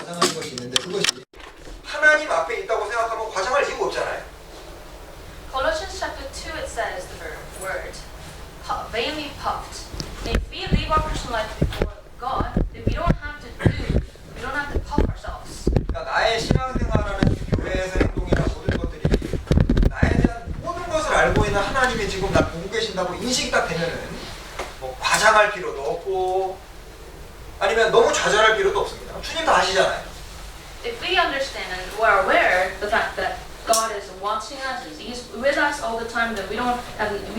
과장하는 것이 있는데 그것이 하나님 앞에 있다고 생각하면 과장할 이유가 없잖아요. Colossians chapter 2 it says the word vainly puffed. If we live our Christian life before God, then we don't have to puff ourselves. 그러니까 나의 신앙생활하는 교회에서 행동이나 모든 것들이 나에 대한 모든 것을 알고 있는 하나님이 지금 날 보고 계신다고 인식이 딱 되면은 뭐 과장할 필요도 없고 아니면 너무 좌절할 필요도 없습니다. 주님 다 아시잖아요. If we understand and we're aware the fact that God is watching us, He's with us all the time, that we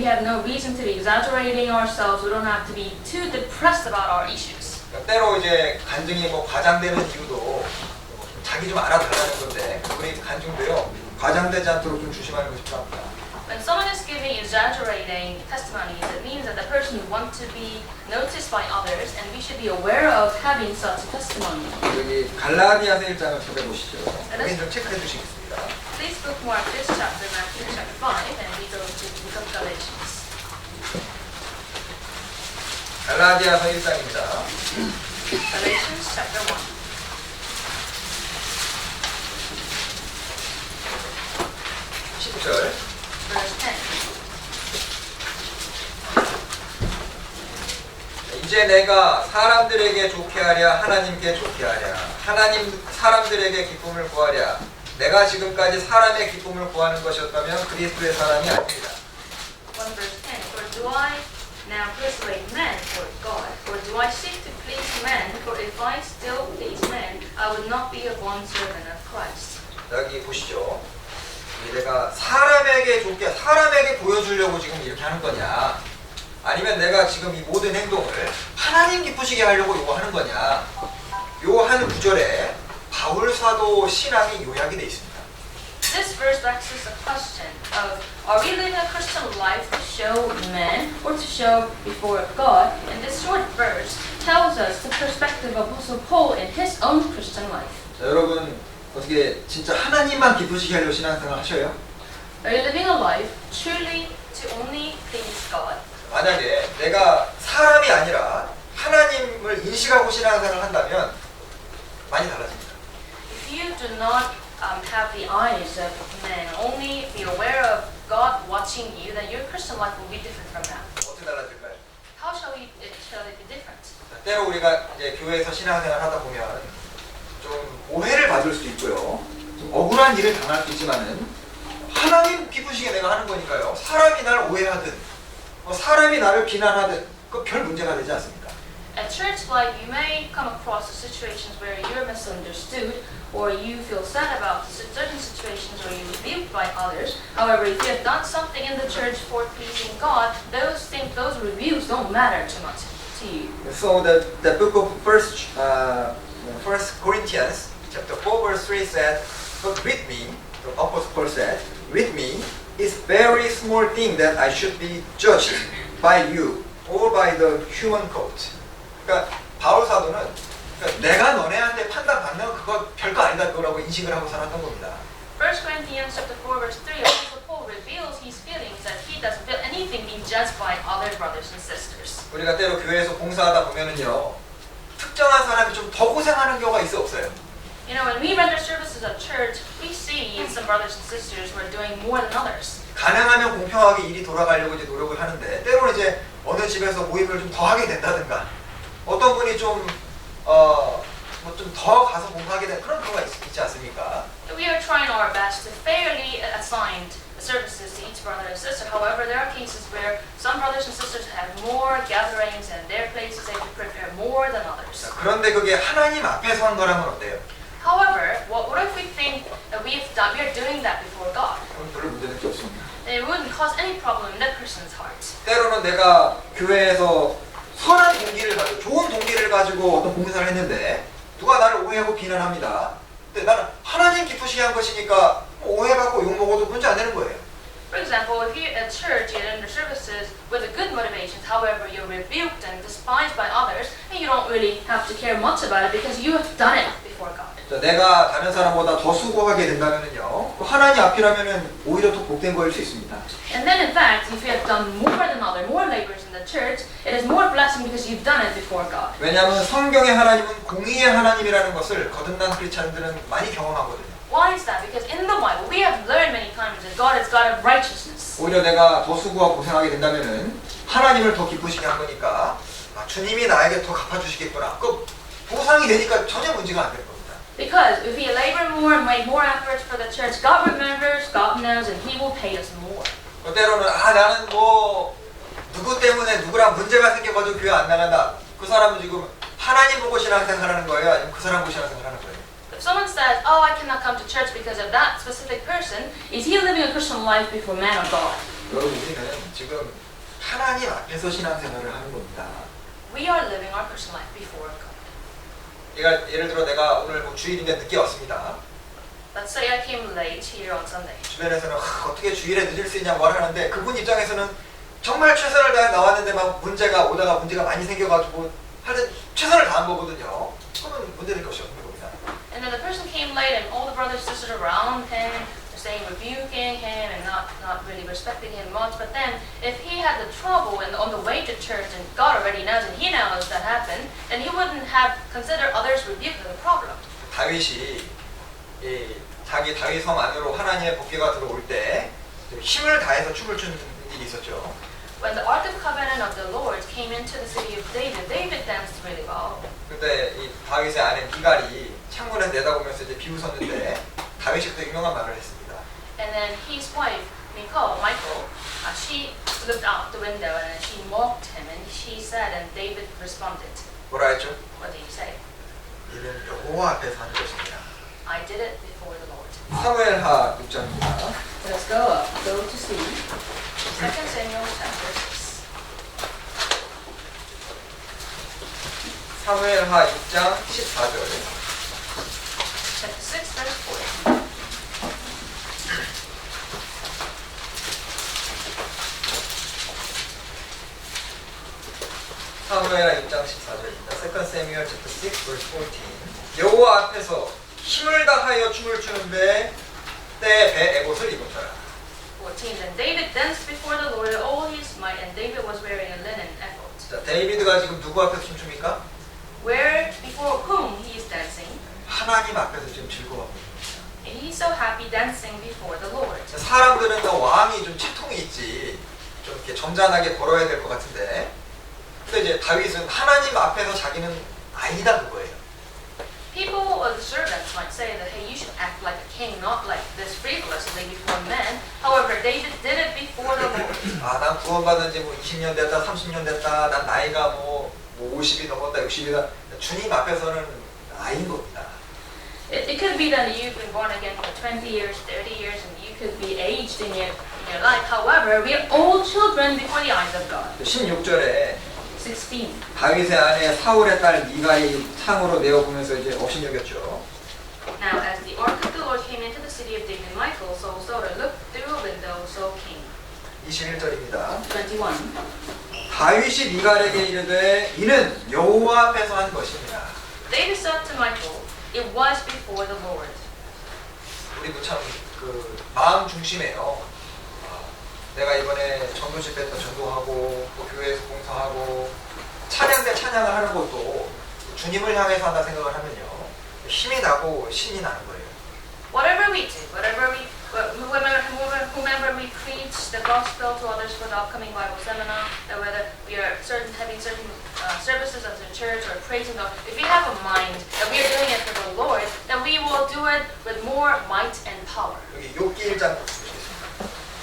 have no reason to be exaggerating ourselves. We don't have to be too depressed about our issues. 그러니까 때로 이제 간증이 뭐 과장되는 이유도 자기 좀 알아달라는 건데 우리 간증도요 과장되지 않도록 좀 조심하는 것이 필요합니다. When someone is giving exaggerating testimonies, it means that the person wants to be noticed by others, and we should be aware of having such a testimony. 여기 갈라디아서 1장을 찾아보시죠. 여기 좀 체크해 주시겠습니다. Please bookmark this chapter, Matthew chapter 5, and we go to the book of Galatians. 갈라디아서 1장입니다. Galatians chapter 1. 10절. Verse 10. 이제 내가 사람들에게 좋게 하랴 하나님께 좋게 하랴 하나님 사람들에게 기쁨을 구하랴 내가 지금까지 사람의 기쁨을 구하는 것이었다면 그리스도의 사람이 아닙니다. 1 verse 10. For do I now persuade men for God? Or do I seek to please men? For if I still please men, I would not be a bondservant of Christ. 여기 보시죠. 내가 사람에게 좋게 사람에게 보여주려고 지금 이렇게 하는 거냐 아니면 내가 지금 이 모든 행동을 하나님 기쁘시게 하려고 이거 하는 거냐 요 한 구절에 바울 사도 신앙이 요약이 돼 있습니다. This verse raises the question of, are we living a Christian life to show men or to show before God? And this short verse tells us the perspective of Apostle Paul in his own Christian life. 자, 여러분 어떻게 진짜 하나님만 기쁘시게 하려고 신앙생활 하셔요? Are you living a life truly to only please God? 만약에 내가 사람이 아니라 하나님을 인식하고 신앙생활을 한다면 많이 달라집니다. If you do not have the eyes of men, only be aware of God watching you, then your Christian life will be different from that. 어떻게 달라질까요? How shall it be different? 자, 때로 우리가 이제 교회에서 신앙생활 하다 보면 좀 오해를 받을 수도 있고요. 좀 억울한 일을 당할 수 있지만은 하나님 기쁘시게 내가 하는 거니까요. 사람이 날 오해하든 사람이 나를 비난하든 그 별 문제가 되지 않습니다. At church life, you may come across situations where you're misunderstood or you feel sad about certain situations or you're rebuked by others. However, if you have done something in the church for pleasing God, those rebukes don't matter too much to you. So the book of First Corinthians chapter 4 verse 3 said, "But with me," the Apostle Paul said, "with me is very small thing that I should be judged by you or by the human court." 그러니까 바울 사도는 내가 너네한테 판단받는 건 그거 별거 아니다 그거라고 인식을 하고 살았던 겁니다. 1 Corinthians chapter 4 verse 3, Apostle Paul reveals his feelings that he doesn't feel anything being judged by other brothers and sisters. 우리가 때로 교회에서 봉사하다 보면은요 특정한 사람이 좀 더 고생하는 경우가 있어 없어요? You know, when we render services at church, we see some brothers and sisters who are doing more than others. 가능하면 공평하게 일이 돌아가려고 이제 노력을 하는데 때로는 이제 어느 집에서 모임을 좀 더 하게 된다든가 어떤 분이 좀 더 가서 공부하게 된 그런 경우가 있지 않습니까? We are trying our best to fairly assign services to each brother and sister. However, there are cases where some brothers and sisters have more gatherings and their places they have to prepare more than others. 자, 그런데 그게 하나님 앞에서 한 거라면 어때요? However, what if we think that we are doing that before God? 그건 별로 문제는 없습니다. It wouldn't cause any problem in that person's heart. 때로는 내가 교회에서 선한 동기를 가지고 좋은 동기를 가지고 어떤 봉사를 했는데 누가 나를 오해하고 비난합니다. 근데 나는 하나님 기쁘시게 한 것이니까 오해받고 욕먹어도 문제 안 되는 거예요. For example, if you're at church, you're in the services with a good motivations, however, you're rebuked and despised by others, and you don't really have to care much about it because you have done it before God. 자, 내가 다른 사람보다 더 수고하게 된다면은요, 하나님 앞이라면은 오히려 더 복된 거일 수 있습니다. And And then in fact, if you have done more than more labors in the church, it is more blessing because you've done it before God. 왜냐하면 성경의 하나님은 공의의 하나님이라는 것을 거듭난 크리스찬들은 많이 경험하거든요. Why is that? Because in the Bible, we have learned many times that God is God of righteousness. 오히려 내가 더 수고하고 고생하게 된다면은 하나님을 더 기쁘시게 한 거니까 주님이 나에게 더 갚아주시겠구나. 그 보상이 되니까 전혀 문제가 안 되는 겁니다. Because if we labor more and make more efforts for the church, God remembers, God knows, and He will pay us more. 때로는 나는 뭐 누구 때문에 누구랑 문제가 생겨가지고 교회 안 나간다. 그 사람은 지금 하나님 보고 신앙생활하는 거예요? 아니면 그 사람 보고 신앙생활하는 거예요? If someone says, "Oh, I cannot come to church because of that specific person," is he living a Christian life before man or God? 여러분 우리는 지금 하나님 앞에서 신앙생활을 하는 겁니다. We are living our Christian life before God. 예를 들어 내가 오늘 뭐 주일인데 늦게 왔습니다. Let's say I came late here on Sunday. 주변에서는 어떻게 주일에 늦을 수 있냐고 하는데 그분 입장에서는 정말 최선을 다해 나왔는데 막 문제가 오다가 문제가 많이 생겨가지고 하여튼 최선을 다한 거거든요. 그러면 문제될 것이 없는 겁니다. And then the person came late, and all the brothers and sisters around him were saying, rebuking him, and not really respecting him much. But then, if he had the trouble and on the way to church, and God already knows, and He knows that happened, then he wouldn't have considered others' rebuke as a problem. 다윗이 자기 다윗 성 안으로 하나님의 법궤가 들어올 때 힘을 다해서 춤을 추는 일이 있었죠. When the Ark of Covenant of the Lord came into the city of David, David danced really well. 그때 이 다윗의 아내 미갈이 창문에 내다보면서 이제 비웃었는데 다윗이 그때 유명한 말을 했습니다. And then his wife, Michal, she looked out the window and she mocked him, and she said, and David responded. 뭐라 했죠? What did he say? 이는 여호와 앞에서 하는 것입니다. I did it before the Lord. 사무엘하 6장입니다. Let's go up. Go to see 2 Samuel chapter 6. 사무엘하 6장 14절. Chapter 6, verse 14. 사무엘하 6장 14절입니다. 2 Samuel chapter 6 verse 14. 여호와 앞에서 힘을 다하여 춤을 추는데 때 배 에봇을 입었더라. 14. Then David danced before the Lord with all his might, and David was wearing a linen ephod. 자, 데이비드가 지금 누구 앞에서 춤춥니까? Where before whom he is dancing, 하나님 앞에서 지금 즐거워하고 있습니다. and he's so happy dancing before the Lord. 자, 사람들은 왕이 좀 치통이 있지, 좀 이렇게 점잖하게 걸어야 될 것 같은데, 근데 이제 다윗은 하나님 앞에서 자기는 아니다 그거예요. People or the servants might say that, hey, you should act like a king, not like this frivolously before men. However, David did it before the Lord. 난 구원받은 지 뭐 20년 됐다, 30년 됐다, 난 나이가 뭐 50이 넘었다, 60이다. 주님 앞에서는 아인 겁니다. It could be that you've been born again for 20 years, 30 years, and you could be aged in your life. However, we are all children before the eyes of God. 16절에 16. 다윗의 아내 사울의 딸 미갈이 창으로 내어보면서 이제 업신여겼죠. Now, as the ark of the Lord came into the city of David, Michal, Saul's daughter, looked through a window, so came. 21절입니다. 21. 다윗이 미갈에게 이르되 이는 여호와 앞에서 한 것입니다. David said to Michal, it was before the Lord. 우리도 참 그 마음 중심에요. 내가 이번에 전도 집회 때 전도하고 또 교회에서 봉사하고 찬양 때 찬양을 하는 것도 주님을 향해서 한다 생각을 하면요 힘이 나고 신이 나는 거예요. Whatever we do, whomever we preach the gospel to others for the upcoming Bible seminar, that whether we are having certain services as a church or praising God, if we have a mind that we are doing it for the Lord, then we will do it with more might and power. 여기 욥기 1장 보시겠습니다.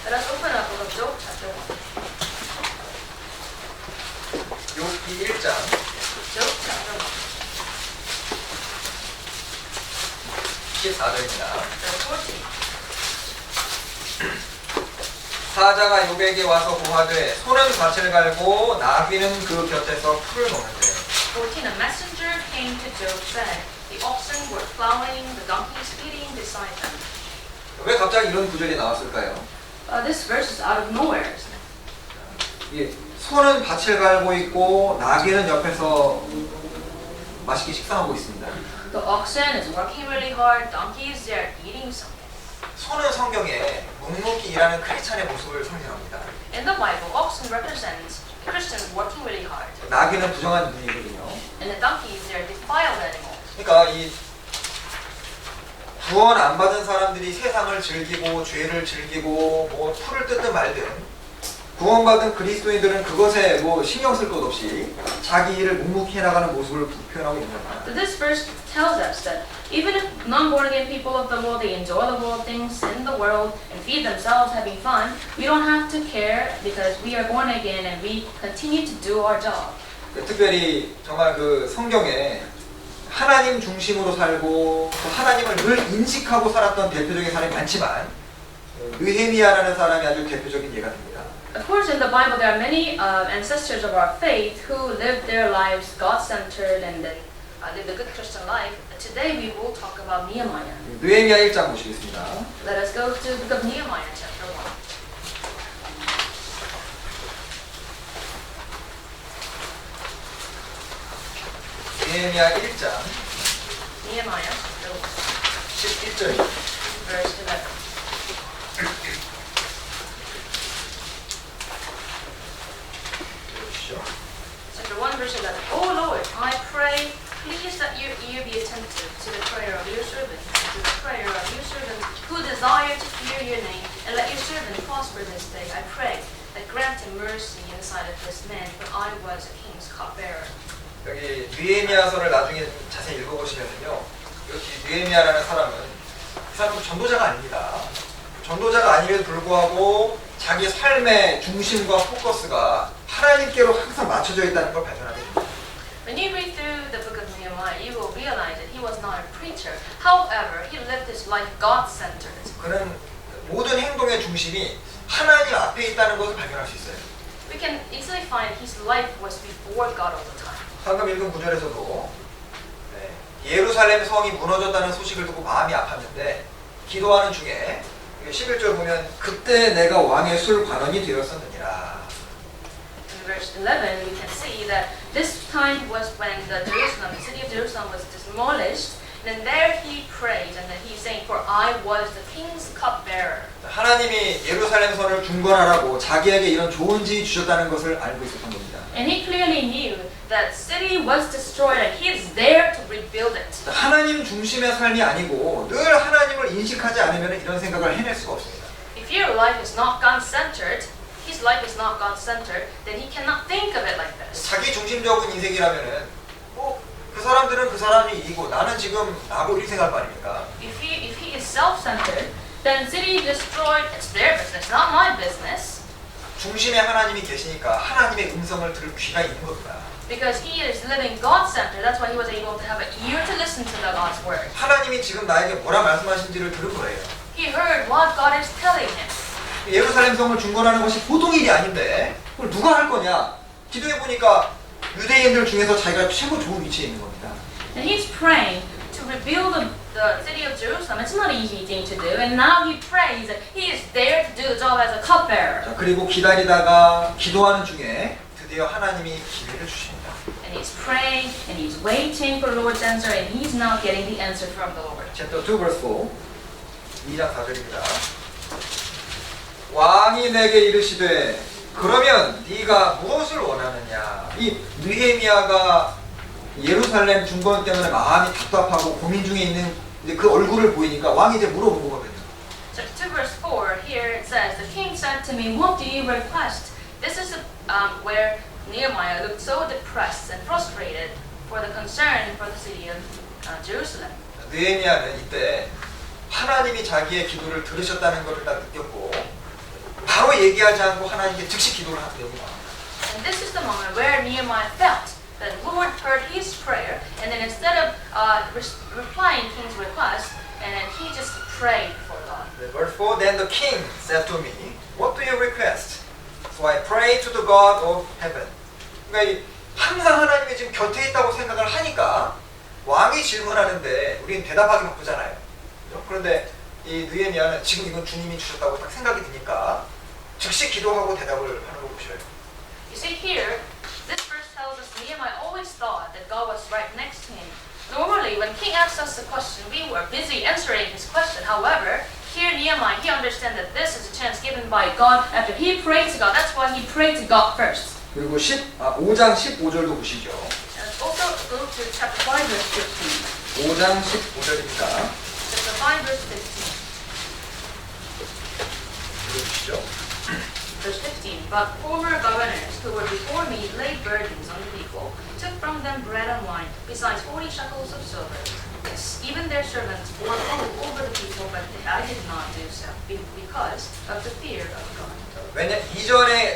Let us open up the book of Job, chapter 1. 욥기 1장 Job, chapter 1. 14절입니다. Verse 14. 사자가 욥에게 와서 고하되 소는 밭을 갈고 나귀는 그 곁에서 풀을 먹는데 14. A messenger came to Job, said, the oxen were plowing, the donkeys feeding beside them. 왜 갑자기 이런 구절이 나왔을까요? This verse is out of nowhere. 예, 소는 밭을 갈고 있고 나귀는 옆에서 맛있게 식사하고 있습니다. The oxen is working really hard, donkeys they are eating something. 손은 성경에 묵묵히 일하는 크리스찬의 모습을 상징합니다. In the Bible, oxen represents Christians working really hard. 나귀는 부정한 눈이거든요. And the donkeys, they're defiled animals. 그러니까 이 구원 안 받은 사람들이 세상을 즐기고 죄를 즐기고 뭐 풀을 뜯든 말든 구원받은 그리스도인들은 그것에 뭐 신경 쓸 것 없이 자기 일을 묵묵히 해나가는 모습을 표현하고 있는 겁니다. So this verse tells us that even if non-born again people of the world, they enjoy the world things in the world and feed themselves having fun, we don't have to care because we are born again and we continue to do our job. 특별히 정말 그 성경에 하나님 중심으로 살고 또 하나님을 늘 인식하고 살았던 대표적인 사람이 많지만 느헤미야라는 사람이 아주 대표적인 예가 됩니다. Of course, in the Bible, there are many ancestors of our faith who lived their lives God-centered and then lived a good Christian life. Today, we will talk about Nehemiah. 느헤미야 1장 보시겠습니다. Let us go to the book of Nehemiah, chapter 1. 느헤미야 1장 Nehemiah, chapter 1, 11절입니다. verse 11. Chapter 1, verse 11. O Lord, I pray, please let your ear be attentive to the prayer of your servant, and to the prayer of your servant who desire to fear your name, and let your servant prosper this day. I pray that grant him mercy in the sight of this man, for I was a king's cupbearer. 여기 느헤미야서를 나중에 자세히 읽어보시면요, 여기 느헤미야라는 사람은 그 사람은 전도자가 아닙니다. 전도자가 아님에도 불구하고 자기 삶의 중심과 포커스가 하나님께로 항상 맞춰져 있다는 걸 발견하게 됩니다. When you read through the book of Nehemiah, you will realize that he was not a preacher. However, he lived his life God-centered. 그는 모든 행동의 중심이 하나님 앞에 있다는 것을 발견할 수 있어요. We can easily find his life was before God all the time. 방금 읽은 구절에서도 예루살렘 성이 무너졌다는 소식을 듣고 마음이 아팠는데 기도하는 중에 11절 보면 그때 내가 왕의 술 관원이 되었었느니라. In verse 11, we can see that this time was when the city of Jerusalem was demolished. And there he prays, and then he's saying, "For I was the king's cupbearer." 하나님이 예루살렘 성을 중건하라고 자기에게 이런 좋은 지위 주셨다는 것을 알고 있었던 겁니다. And he clearly knew that city was destroyed, and he is there to rebuild it. 하나님 중심의 삶이 아니고 늘 하나님을 인식하지 않으면 이런 생각을 해낼 수가 없습니다. If your life is not God-centered, his life is not God-centered, then he cannot think of it like this. 자기 중심적인 인생이라면은 그 사람들은 그 사람이 이기고 나는 지금 나고 이렇게 생각할 거 아닙니까? If he is self-centered, then city destroyed, it's their business, not my business. 중심에 하나님이 계시니까 하나님의 음성을 들을 귀가 있는 겁니다. Because he is living God-centered, that's why he was able to have an ear to listen to the God's word. 하나님이 지금 나에게 뭐라 말씀하신지를 들은 거예요. He heard what God is telling him. 예루살렘 성을 중건하는 것이 보통 일이 아닌데 그걸 누가 할 거냐? 기도해 보니까 유대인들 중에서 자기가 최고 좋은 위치에 있는 겁니다. And he's praying to rebuild the city of Jerusalem. It's not an easy thing to do. And now he prays that he is there to do the job as a cupbearer. 자, 그리고 기다리다가 기도하는 중에 드디어 하나님이 기회를 주십니다. And he's praying and he's waiting for the Lord's answer, and he's now getting the answer from the Lord. Chapter 2 verse 4 2장 4절입니다. 왕이 내게 이르시되 그러면 네가 무엇을 원하느냐? 이 느헤미야가 예루살렘 중건 때문에 마음이 답답하고 고민 중에 있는 이제 그 얼굴을 보이니까 왕이 이제 물어본 거거든요. Chapter 2 verse 4, here it says, "The king said to me, what do you request?" This is where Nehemiah looked so depressed and frustrated for the concern for the city of Jerusalem. 느헤미야는 이때 하나님이 자기의 기도를 들으셨다는 것을 딱 느꼈고 바로 얘기하지 않고 하나님께 즉시 기도를 하게 됩니다. And this is the moment where Nehemiah felt that the Lord heard his prayer, and then instead of replying king's request, and then he just prayed before God. Verse 4, then the king said to me, what do you request? So I prayed to the God of heaven. 그러니까 항상 하나님이 지금 곁에 있다고 생각을 하니까 왕이 질문하는데 우리는 대답하기 바쁘잖아요. 그런데 이 느헤미야는 지금 이건 주님이 주셨다고 딱 생각이 드니까 즉시 기도하고 대답을 하는 거 보셔요. You see here, this verse tells us Nehemiah always thought that God was right next to him. Normally, when king asks us a question, we were busy answering his question. However, here here Nehemiah, he understands that this is a chance given by God after he prayed to God. That's why he prayed to God first. 그리고 5장 15절도 보시죠. And also go to chapter 5 verse 15. 5장 15절입니다. Chapter 5 verse 15. 읽어주시죠. Verse 15. But former governors who were before me laid burdens on the people, took from them bread and wine, besides 40 shekels of silver. Yes, even their servants bore over the people, but I did not do so, because of the fear of God. 왜냐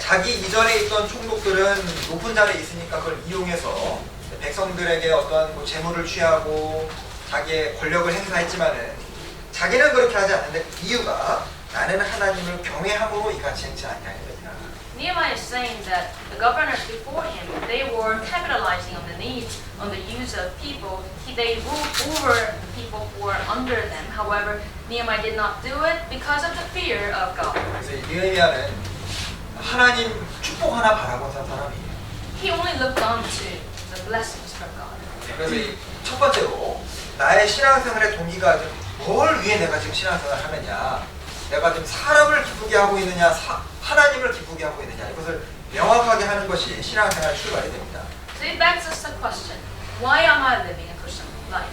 자기 이전에 있던 총독들은 높은 자리에 있으니까 그걸 이용해서 백성들에게 어떤 뭐 재물을 취하고 자기의 권력을 행사했지만은 자기는 그렇게 하지 않는데 그 이유가 나는 하나님을 경외함으로 이같이 행치 아니하였느니라. Nehemiah is saying that the governors before him, they were capitalizing on the needs, on the use of people. They ruled over the people who were under them. However, Nehemiah did not do it because of the fear of God. 그래서 느헤미야는 하나님 축복 하나 바라고 산 사람이에요. He only looked on to the blessings from God. 그래서 첫 번째로 나의 신앙생활의 동기가 뭘 위해 내가 지금 신앙생활을 하느냐, 내가 지금 사람을 기쁘게 하고 있느냐, 하나님을 기쁘게 하고 있느냐, 이것을 명확하게 하는 것이 신앙생활의 출발이 됩니다. So it begs us the question: why am I living a Christian life?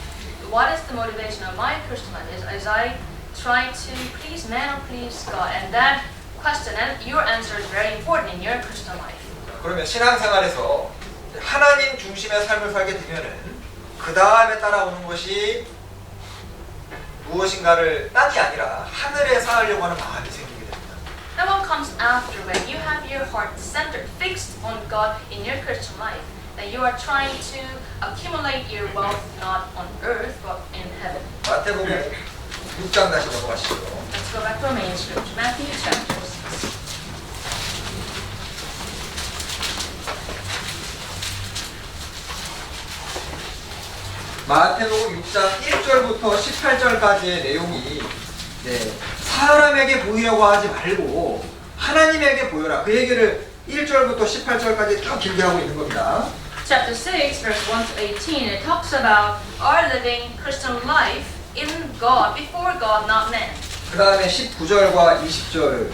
What is the motivation of my Christian life? Is I try to please man or please God? And that question and your answer is very important in your Christian life. 그러면 신앙생활에서 하나님 중심의 삶을 살게 되면은 그 다음에 따라오는 것이 무엇인가를 딴이 아니라 하늘에 쌓으려고 하는 마음이 생기게 됩니다. Then what comes after when you have your heart centered, fixed on God in your Christian life, that you are trying to accumulate your wealth not on earth but in heaven. 마태복음 6장 다시 넘어가시죠. Let's go back to our main scripture, Matthew chapter 6. 마태복음 6장 1절부터 18절까지의 내용이 사람에게 보이려고 하지 말고 하나님에게 보여라. 그 얘기를 1절부터 18절까지 쭉 길게 하고 있는 겁니다. Chapter 6, verse 1 to 18, it talks about our living Christian life in God, before God, not man. 그 다음에 19절과 20절,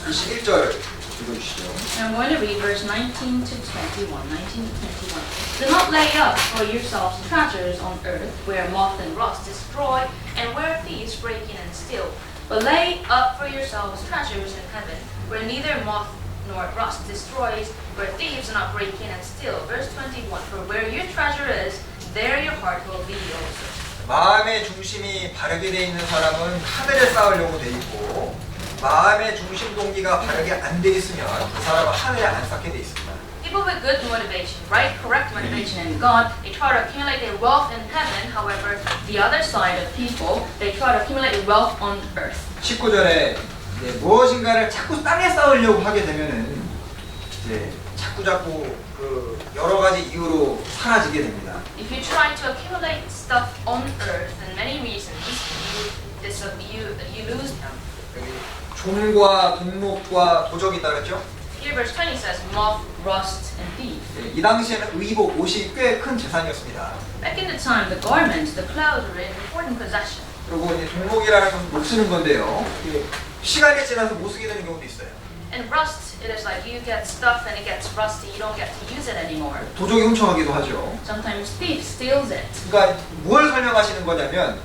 21절 읽어주시죠. I'm going to read verse 19 to 21. 19 to 21. Do not lay up for yourselves treasures on earth, where moth and rust destroy, and where thieves break in and steal. But lay up for yourselves treasures in heaven, where neither moth nor rust destroys, where thieves do not break in and steal. Verse 21. For where your treasure is, there your heart will be also. 마음의 중심이 바르게 돼 있는 사람은 하늘에 쌓으려고 돼 있고, 마음의 중심 동기가 바르게 안 돼 있으면 그 사람은 하늘에 안 쌓게 돼 있습니다. People with good motivation, right, correct motivation in God, they try to accumulate their wealth in heaven. However, the other side of people, they try to accumulate wealth on earth. 19절에 무엇인가를 자꾸 땅에 쌓으려고 하게 되면은 자꾸 그 여러 가지 이유로 사라지게 됩니다. If you try to accumulate stuff on earth, and many reasons, you lose them. 여기 종과 동목과 도적이 있다 그랬죠? Here verse 20 says moth, rust, and thief. 이 당시에는 의복, 옷이 꽤 큰 재산이었습니다. Back in the time, the garments, the clothes were an important possession. 그리고 이제 동목이라는 건 못 쓰는 건데요. 시간이 지나서 못 쓰게 되는 경우도 있어요. And rust, it is like you get stuff and it gets rusty, you don't get to use it anymore. 도적이 훔쳐가기도 하죠. Sometimes thief steals it. 그러니까 뭘 설명하시는 거냐면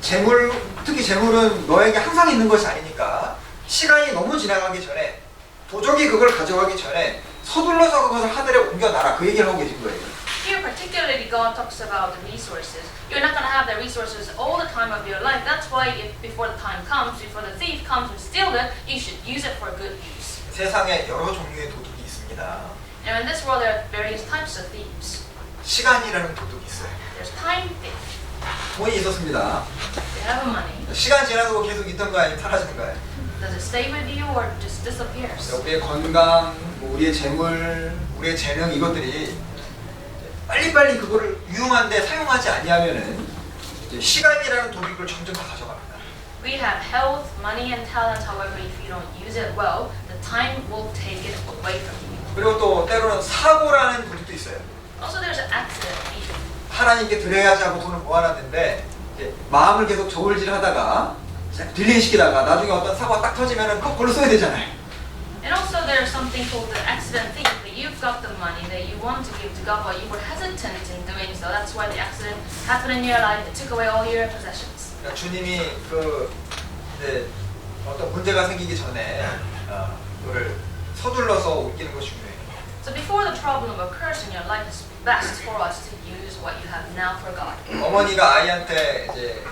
재물, 특히 재물은 너에게 항상 있는 것이 아니니까 시간이 너무 지나가기 전에 도적이 그걸 가져가기 전에 서둘러서 그것을 하늘에 옮겨놔라. 그 얘기를 하고 계신 거예요. Here particularly God talks about the resources. You're not going to have the resources all the time of your life. That's why if before the time comes, before the thief comes and steals it, you should use it for good use. 세상에 여러 종류의 도둑이 있습니다. And in this world there are various types of thieves. 시간이라는 도둑이 있어요. There's time thief. 돈이 있었습니다. They have money. 시간 지나서 계속 있던 거야, 아니면 사라지는 거야? Does it stay with you or just disappears? 우리의 건강, 우리의 재물, 우리의 재능 이것들이 빨리빨리 그거를 유용한데 사용하지 아니하면은 시간이라는 도둑을 점점 다 가져갑니다. We have health, money, and talent. However, if you don't use it well, the time will take it away from you. 그리고 또 때로는 사고라는 도둑도 있어요. Also, there's an accident thief. 하나님께 드려야지 하고 돈을 모아놨는데 이제 마음을 계속 저울질하다가 딜레이시키다가 나중에 어떤 사고가 딱 터지면은 거꾸로 써야 되잖아요. And also there's something called the accident thief, that you've got the money that you want to give to God, but you were hesitant in doing so. That's why the accident happened in your life. It took away all your possessions. 그러니까 주님이 이제 어떤 문제가 생기기 전에 그거를 서둘러서 옮기는 것이 중요해요. So before the problem occurs in your life, it's best for us to use what you have now for God. 어머니가 아이한테 이제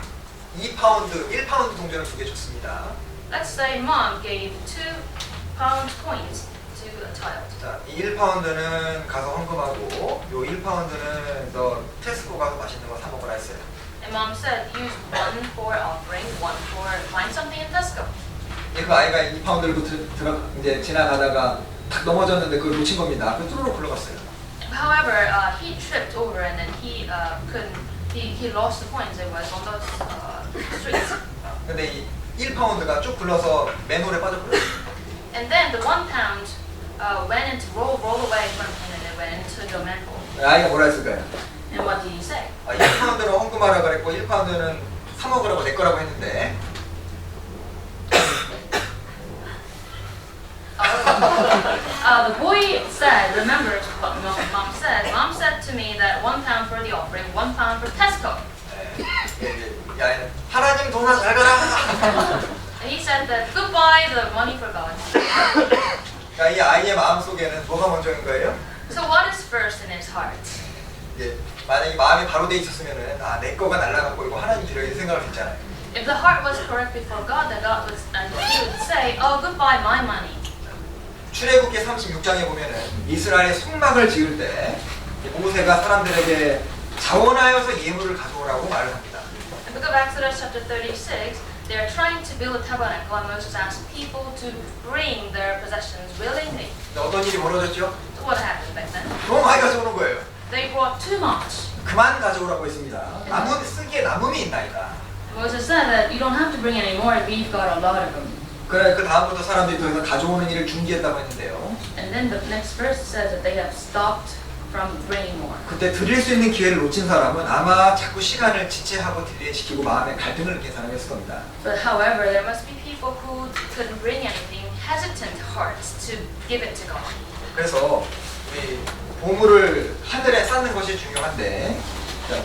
2파운드, 1파운드 동전을 2개 줬습니다. Let's say mom gave 2-pound coins to a child. 자, 이 1파운드는 가서 헌금하고 요 1파운드는 너 테스코 가서 맛있는 거 사 먹으라 했어요. And mom said, use one for offering, one for buying something in Tesco. 그 아이가 2파운드를 이제 지나가다가 탁 넘어졌는데 그걸 놓친 겁니다. 그 뚜루룩 굴러갔어요. However, he tripped over and then he lost the coins. It was on the streets. 근데 이 1파운드가 쭉 굴러서 맨홀에 빠져버렸어요. And then the 1 pound went into roll away from him and it went into the manhole. 아이가 뭐라 했을까요? And what did he say? 1파운드는 헌금하라 그랬고 1파운드는 사 먹으라고 내 거라고 했는데 The boy said, remember what mom said. Mom said to me that 1 pound for the offering, 1 pound for Tesco. 이 아이는 하나님 돈아 잘 가라. And he said that goodbye the money for God. 그러니까 이 아이의 마음속에는 뭐가 먼저인 거예요? So what is first in his heart? 이제 만약에 마음이 바로 돼 있었으면은 내 거가 날라갔고 이거 하나님 드려야 생각을 했잖아요. If the heart was correct before God, then God would, and he would say, oh, goodbye my money. 출애굽기 36장에 보면은 이스라엘의 성막을 지을 때 모세가 사람들에게 자원하여서 예물을 가져오라고 말을 합니다. In the book of Exodus chapter 36, they are trying to build a tabernacle and Moses asked people to bring their possessions willingly. 근데 어떤 일이 벌어졌죠? So what happened back then? 너무 많이 가져오는 거예요. They brought too much. 그만 가져오라고 했습니다. 쓰기에 남음이 있나이다. Moses said that you don't have to bring any more, we've got a lot of them. 그래 그 다음부터 사람들이 더 이상 가져오는 일을 중지했다고 했는데요. And then the next verse says that they have stopped from bringing more. 그때 드릴 수 있는 기회를 놓친 사람은 아마 자꾸 시간을 지체하고 딜레이시키고 마음에 갈등을 느낀 사람이었을 겁니다. But however, there must be people who couldn't bring anything, hesitant hearts to give it to God. 그래서 우리 보물을 하늘에 쌓는 것이 중요한데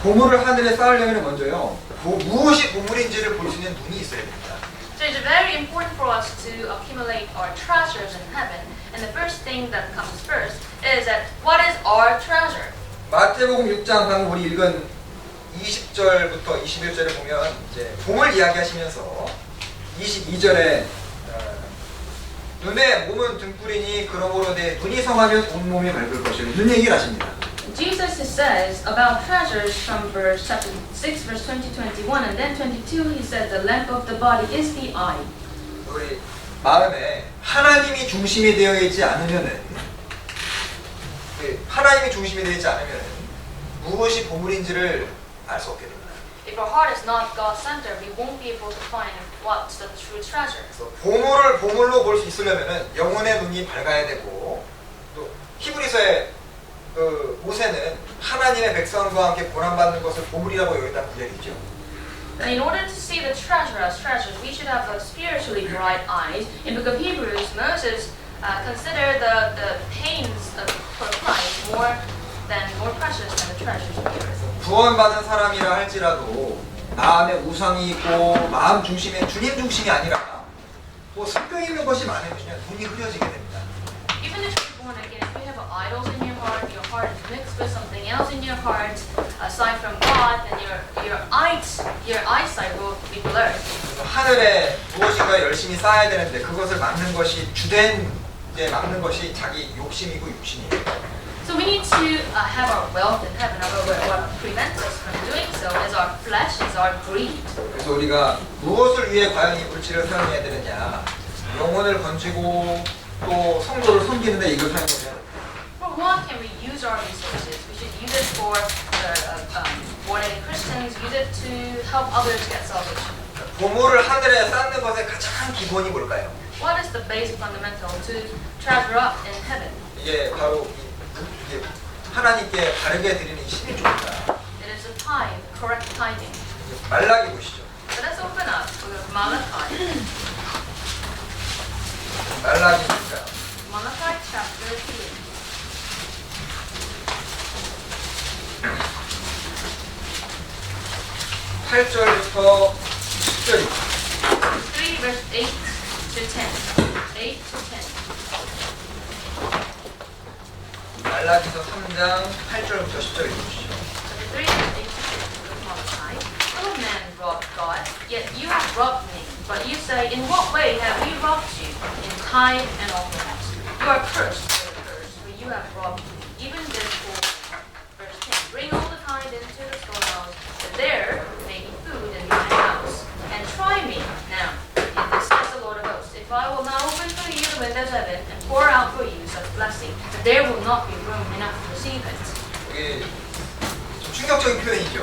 보물을 하늘에 쌓으려면 먼저요 무엇이 보물인지를 볼 수 있는 눈이 있어야 됩니다. So it's very important for us to accumulate our treasures in heaven. And the first thing that comes first is that what is our treasure? 마태복음 6장 방금 우리 읽은 20절부터 21절에 보면 이제 보물 이야기하시면서 22절에 눈에 몸은 등불이니 그러므로 내 눈이 성하면 온 몸이 맑을 것이라 눈 얘기를 하십니다. Jesus says about treasures from verse chapter 6 verse 20-21 and then 22 he said the lamp of the body is the eye. 우리 마음에 하나님이 중심이 되어 있지 않으면은 하나님이 중심이 되어 있지 않으면은 무엇이 보물인지를 알 수 없게 됩니다. If our heart is not God-centered, we won't be able to find what's the true treasure. 보물을 보물로 볼 수 있으려면은 영혼의 눈이 밝아야 되고 또 히브리서의 모세는 하나님의 백성과 함께 고난받는 것을 보물이라고 여겼다는 구절이 있죠. In order to see the treasure as treasures, we should have the spiritually bright eyes. In the book of Hebrews, Moses considered the pains for Christ more precious than the treasures of the earth. 구원받은 사람이라 할지라도 마음에 우상이 있고 마음 중심에 주님 중심이 아니라 또 섞여 있는 것이 많으면 눈이 흐려지게 됩니다. Even if you're born again, if you have idols in your heart is mixed with something else in your heart, aside from God, then your eyesight will be blurred. 하늘에 무엇인가 열심히 쌓아야 되는데 그것을 막는 것이 막는 것이 자기 욕심이고 육신이에요. So we need to have our wealth in heaven. However, what prevents us from doing so is our flesh, is our greed. 그래서 우리가 무엇을 위해 과연 이 물질을 사용해야 되느냐? 영혼을 건지고 또 성도를 섬기는데 이걸 사용하면 For what can we use our resources? We should use it for the born-again Christians. Use it to help others get salvation. 보물을 하늘에 쌓는 것의 가장 기본이 뭘까요? What is the basic fundamental to treasure up in heaven? 이게 바로 이게 하나님께 바르게 드리는 11조입니다. It is a tithe, correct tithing. 말라기 보시죠. So let's open up. We're going to Malachi. 말라기니까 Malachi chapter 3. 8절부터 10절입니다. 3 verse 8 to 10. 8 to 10. 말라기서 3장 8절부터 10절 읽으시죠. Chapter 3 verse 8 to 10 of Malachi. No man robbed God, yet you have robbed me. But you say, in what way have we robbed you? In tithe and offerings. You are cursed with a curse, for you have robbed me. Even therefore, verse 10, bring all the tithe into the storehouse, that there may be food in my house. And try me now, if this says the Lord of hosts, if I will not open for you the windows of heaven and pour out for you such blessing, that there will not be room enough to receive it. 이게 좀 충격적인 표현이죠.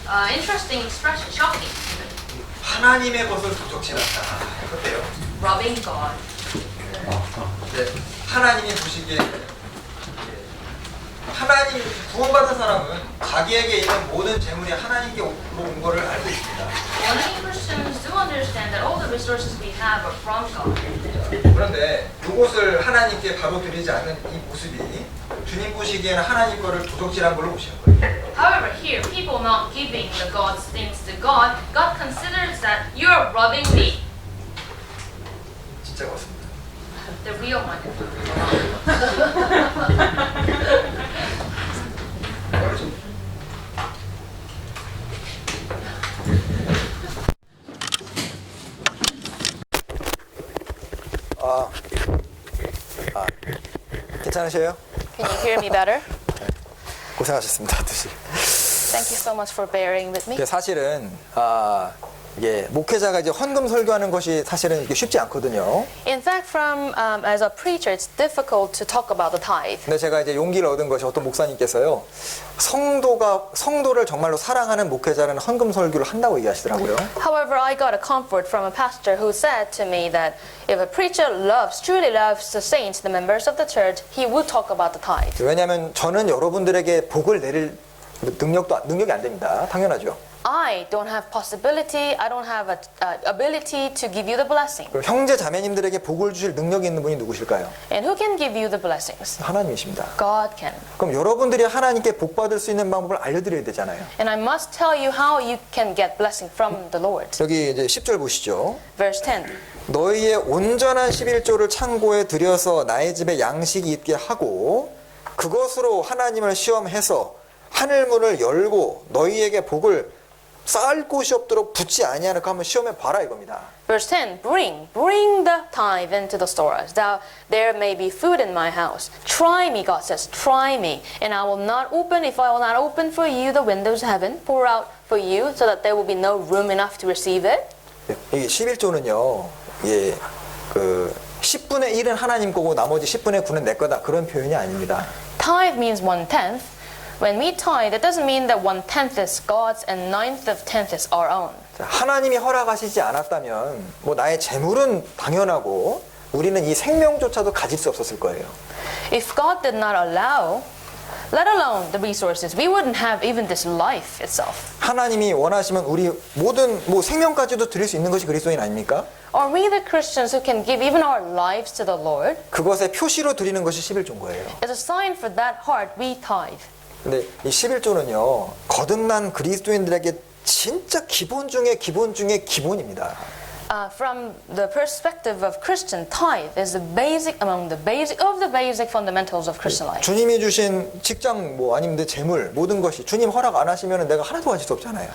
Interesting expression, shocking. 하나님의 것을 도적질한다. 어때요? Robbing God. 네, 하나님이 보시기에 하나님 구원받은 사람은 자기에게 있는 모든 재물이 하나님께 온 거를 알고 있습니다. Many Christians do understand that all the resources we have are from God. 그런데 이것을 하나님께 바로 드리지 않는 이 모습이 주님 보시기에는 하나님 거를 도적질한 걸로 보시는 거예요. However, here, people not giving the God's things to God, God considers that you are robbing me. 진짜 그렇습니다. The real money. 괜찮으세요? Can you hear me better? 고생하셨습니다, 아저씨. Thank you so much for bearing with me. 사실은 이게 목회자가 이제 헌금 설교하는 것이 사실은 이게 쉽지 않거든요. In fact, as a preacher, it's difficult to talk about the tithe. 근데 제가 이제 용기를 얻은 것이 어떤 목사님께서요, 성도를 정말로 사랑하는 목회자는 헌금 설교를 한다고 얘기하시더라고요. However, I got a comfort from a pastor who said to me that if a preacher truly loves the saints, the members of the church, he would talk about the tithe. 왜냐하면 저는 여러분들에게 복을 내릴 능력이 안 됩니다. 당연하죠. I don't have possibility. I don't have ability to give you the blessing. 그럼 형제 자매님들에게 복을 주실 능력이 있는 분이 누구실까요? And who can give you the blessings? 하나님이십니다. God can. 그럼 여러분들이 하나님께 복 받을 수 있는 방법을 알려드려야 되잖아요. And I must tell you how you can get blessing from the Lord. 여기 이제 10절 보시죠. Verse 10. 너희의 온전한 11조를 창고에 들여서 나의 집에 양식이 있게 하고 그것으로 하나님을 시험해서 하늘문을 열고 너희에게 복을 쌓을 곳이 없도록 붙지 아니하는 거 한번 시험해 봐라 이겁니다. Verse 10, bring the tithe into the storehouse, that there may be food in my house. Try me, God says, try me, and I will not open, if I will not open for you the windows of heaven, pour out for you, so that there will be no room enough to receive it. 이게 11조는요, 예, 10분의 1은 하나님 거고 나머지 10분의 9는 내 거다 그런 표현이 아닙니다. Tithe means 1/10. When we tithe, it doesn't mean that 1/10 is God's and 9/10 is our own. 하나님이 허락하시지 않았다면 뭐 나의 재물은 당연하고 우리는 이 생명조차도 가질 수 없었을 거예요. If God did not allow, let alone the resources, we wouldn't have even this life itself. 하나님이 원하시면 우리 모든 생명까지도 드릴 수 있는 것이 그리스도인 아닙니까? Are we the Christians who can give even our lives to the Lord? 그것의 표시로 드리는 것이 11조인 거예요. As a sign for that heart, we tithe. 근데 이 11조는요, 거듭난 그리스도인들에게 진짜 기본 중에 기본 중에 기본입니다. From the perspective of Christian, tithe is the basic among the basic fundamentals of Christian life. 주님이 주신 직장 아니면 내 재물 모든 것이 주님 허락 안 하시면 내가 하나도 가질 수 없잖아요.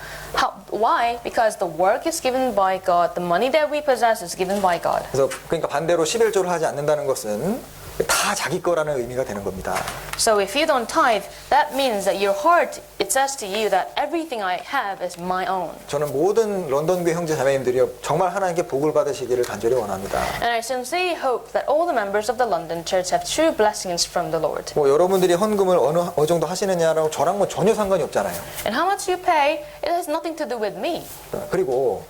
Why? Because the work is given by God. The money that we possess is given by God. 그래서 그러니까 반대로 11조를 하지 않는다는 것은 다 자기 거라는 의미가 되는 겁니다. So if you don't tithe, that means that your heart, it says to you that everything I have is my own. 저는 모든 런던교회 형제 자매님들이 정말 하나님께 복을 받으시기를 간절히 원합니다. And I sincerely hope that all the members of the London Church have true blessings from the Lord. 여러분들이 헌금을 어느 정도 하시느냐랑 저랑 전혀 상관이 없잖아요. And how much you pay, it has nothing to do with me. 그리고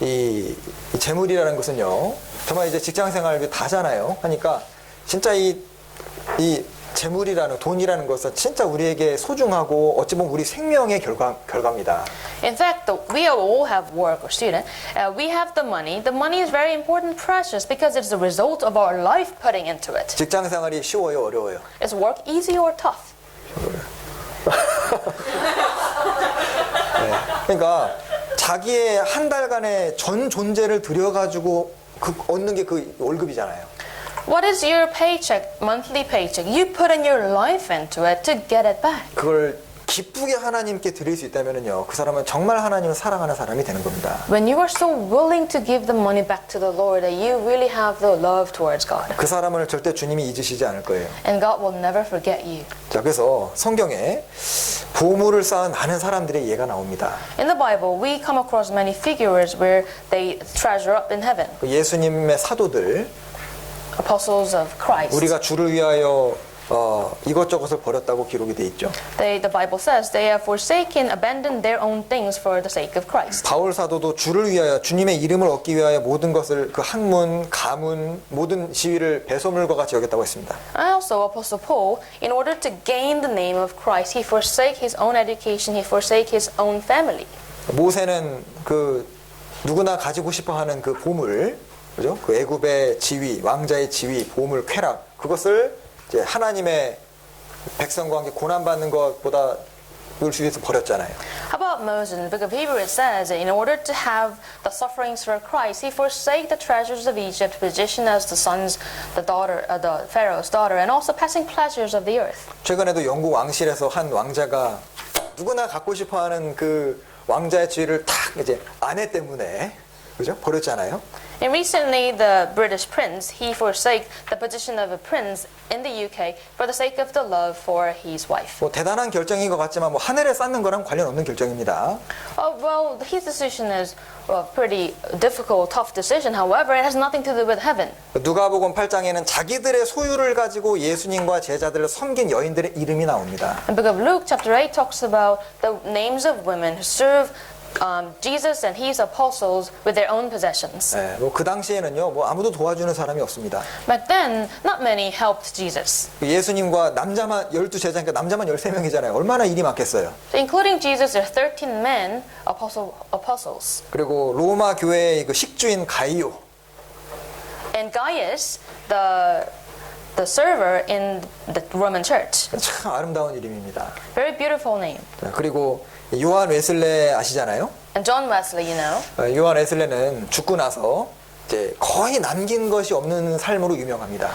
이 재물이라는 것은요, 정말 이제 직장 생활 다잖아요. 하니까 진짜 이 재물이라는 돈이라는 것은 진짜 우리에게 소중하고 어찌 보면 우리 생명의 결과입니다. In fact, we all have work or student. We have the money. The money is very important, precious, because it's the result of our life putting into it. 직장 생활이 쉬워요, 어려워요? Is work easy or tough? 네. 그러니까 자기의 한 달간의 전 존재를 들여가지고 얻는 게 그 월급이잖아요. What is your paycheck, monthly paycheck? You put in your life into it to get it back. 그걸 기쁘게 하나님께 드릴 수 있다면요, 그 사람은 정말 하나님을 사랑하는 사람이 되는 겁니다. When you are so willing to give the money back to the Lord, that you really have the love towards God. 그 사람을 절대 주님이 잊으시지 않을 거예요. And God will never forget you. 자, 그래서 성경에 보물을 쌓은 많은 사람들의 예가 나옵니다. In the Bible, we come across many figures where they treasure up in heaven. 그 예수님의 사도들, Apostles of Christ. 우리가 주를 위하여 이것저것을 버렸다고 기록이 돼 있죠. The Bible says they have forsaken, abandoned their own things for the sake of Christ. 바울 사도도 주를 위하여, 주님의 이름을 얻기 위하여 모든 것을, 그 학문, 가문, 모든 지위를 배설물과 같이 여겼다고 했습니다. And also Apostle Paul, in order to gain the name of Christ, he forsake his own education, he forsake his own family. 모세는 그 누구나 가지고 싶어하는 그 보물, 그죠? 그 애굽의 지위, 왕자의 지위, 보물, 쾌락, 그것을 이제 하나님의 백성과 함께 고난받는 것보다 을 위해서 버렸잖아요. How about Moses? In the book of Hebrews it says that in order to have the sufferings for Christ, he forsake the treasures of Egypt, position as the Pharaoh's daughter, and also passing pleasures of the earth. 최근에도 영국 왕실에서 한 왕자가 누구나 갖고 싶어하는 그 왕자의 지위를 탁 이제 아내 때문에, 그죠? 버렸잖아요. And recently, the British prince, he forsake the position of a prince in the UK for the sake of the love for his wife. 뭐 대단한 결정인 것 같지만 뭐 하늘에 쌓는 거랑 관련 없는 결정입니다. Well, his decision is a pretty difficult, tough decision. However, it has nothing to do with heaven. 누가복음 8장에는 자기들의 소유를 가지고 예수님과 제자들을 섬긴 여인들의 이름이 나옵니다. The book of Luke, chapter 8, talks about the names of women who serve Jesus and his apostles with their own possessions. 네, 뭐 그 당시에는요, 뭐 아무도 도와주는 사람이 없습니다. Back then, not many helped Jesus. 예수님과 남자만 12제자니까 남자만 13명이잖아요. 얼마나 일이 많겠어요. So including Jesus, there are 13 men, apostles. 그리고 로마 교회의 그 식주인 가이오. And Gaius, the server in the Roman church. 참 아름다운 이름입니다. Very beautiful name. 자, 그리고 요한 웨슬레 아시잖아요? And John Wesley, you know. 요한 웨슬레는 죽고 나서 이제 거의 남긴 것이 없는 삶으로 유명합니다.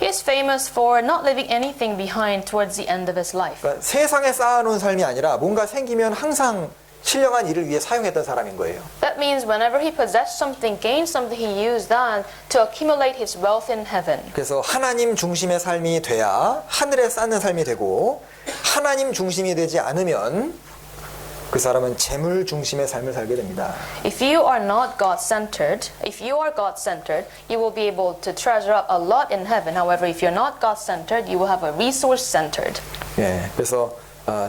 He is famous for not leaving anything behind towards the end of his life. 그러니까 세상에 쌓아놓은 삶이 아니라 뭔가 생기면 항상 신령한 일을 위해 사용했던 사람인 거예요. That means whenever he possessed something, gained something, he used that to accumulate his wealth in heaven. 그래서 하나님 중심의 삶이 돼야 하늘에 쌓는 삶이 되고, 하나님 중심이 되지 않으면 그 사람은 재물 중심의 삶을 살게 됩니다. If you are not God-centered, if you are God-centered, you will be able to treasure up a lot in heaven. However, if you're not God-centered, you will have a resource-centered. 예, 그래서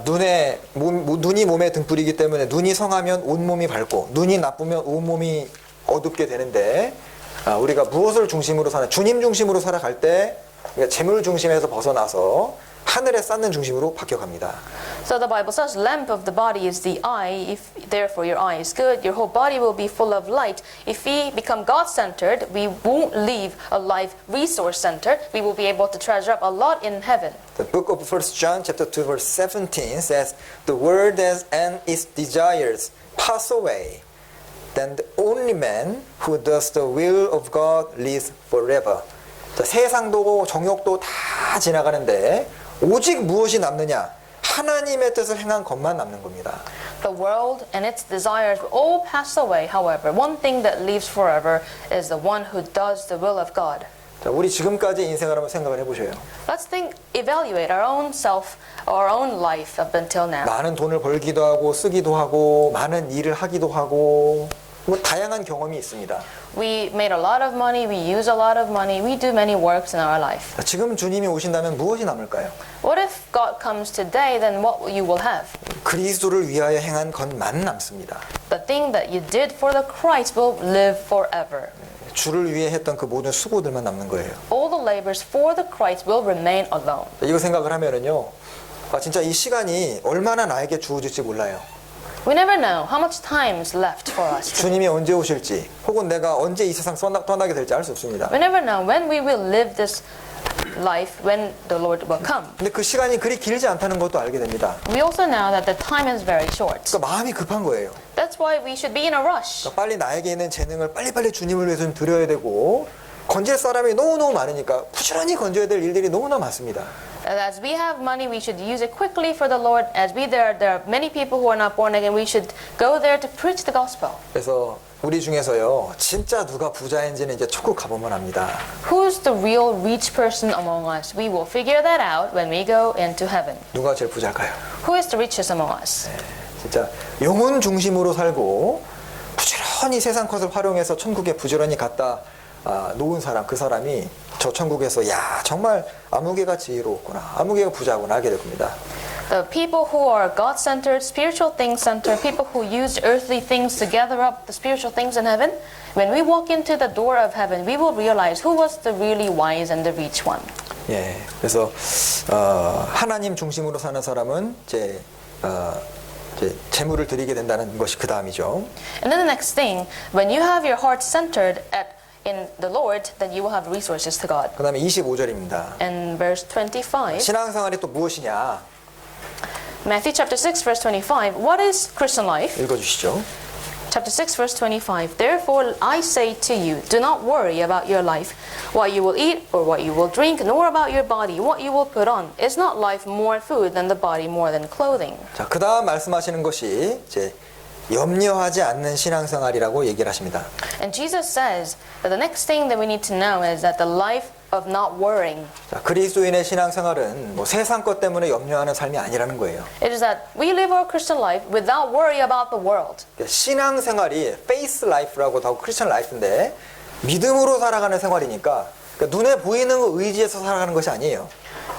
눈이 몸의 등불이기 때문에 눈이 성하면 온몸이 밝고, 눈이 나쁘면 온몸이 어둡게 되는데, 우리가 무엇을 중심으로 사나, 주님 중심으로 살아갈 때 재물 중심에서 벗어나서 하늘에 쌓는 중심으로 바뀌어갑니다. So the Bible says, lamp of the body is the eye. If therefore your eye is good, your whole body will be full of light. If we become God-centered, we won't live a life resource-centered. We will be able to treasure up a lot in heaven. The book of 1 John chapter 2 verse 17 says, "The world and its desires pass away. Then the only man who does the will of God lives forever." 자, 세상도 정욕도 다 지나가는데 오직 무엇이 남느냐? 하나님의 뜻을 행한 것만 남는 겁니다. The world and its desires will all pass away. However, one thing that lives forever is the one who does the will of God. 자, 우리 지금까지 인생을 한번 생각을 해보셔요. Let's evaluate our own self, our own life up until now. 많은 돈을 벌기도 하고 쓰기도 하고 많은 일을 하기도 하고 뭐 다양한 경험이 있습니다. We made a lot of money, we use a lot of money, we do many works in our life. 자, 지금 주님이 오신다면 무엇이 남을까요? What if God comes today, then what you will have? 그리스도를 위하여 행한 것만 남습니다. The thing that you did for the Christ will live forever. 주를 위해 했던 그 모든 수고들만 남는 거예요. All the labors for the Christ will remain alone. 이거 생각을 하면은요, 진짜 이 시간이 얼마나 나에게 주어질지 몰라요. We never know how much time is left for us. 주님이 언제 오실지, 혹은 내가 언제 이 세상 떠나게 될지 알 수 없습니다. We never know when we will live this life, when the Lord will come. 근데 그 시간이 그리 길지 않다는 것도 알게 됩니다. We also know that the time is very short. 그러니까 마음이 급한 거예요. That's why we should be in a rush. 그러니까 빨리 나에게 있는 재능을 빨리빨리 주님을 위해서 좀 드려야 되고, 건질 사람이 너무너무 많으니까 부지런히 건져야 될 일들이 너무나 많습니다. As we have money, we should use it quickly for the Lord. As there are many people who are not born again, we should go there to preach the gospel. 그래서 우리 중에서요, 진짜 누가 부자인지는 이제 천국 가보면 합니다. Who's the real rich person among us? We will figure that out when we go into heaven. 누가 제일 부자일까요? Who is the richest among us? 진짜 영혼 중심으로 살고 부지런히 세상 것을 활용해서 천국에 부지런히 갔다 놓은 사람, 그 사람이 저 천국에서 야 정말 아무개가 지혜로웠구나, 아무개가 부자구나 하게 될 겁니다. The people who are God-centered, spiritual things-centered, people who use earthly things to gather up the spiritual things in heaven, when we walk into the door of heaven, we will realize who was the really wise and the rich one. 예, 그래서 하나님 중심으로 사는 사람은 이제 재물을 드리게 된다는 것이 그 다음이죠. And then the next thing, when you have your heart centered in the Lord, then you will have resources to God. 그 다음에 25절입니다. And verse 25, 신앙생활이 또 무엇이냐? Matthew chapter 6, verse 25, what is Christian life? 읽어주시죠. Chapter 6, verse 25, therefore I say to you, do not worry about your life, what you will eat or what you will drink, nor about your body, what you will put on. Is not life more food than the body more than clothing? 자, 그 다음 말씀하시는 것이 이제 염려하지 않는 신앙생활이라고 얘기를 하십니다. And Jesus says that the next thing that we need to know is that the life of not worrying. 자, 그리스도인의 신앙생활은 뭐 세상 것 때문에 염려하는 삶이 아니라는 거예요. It is that we live our Christian life without worry about the world. 신앙생활이 faith life라고 하고 크리스천 라이프인데 믿음으로 살아가는 생활이니까 눈에 보이는 거 의지해서 살아가는 것이 아니에요.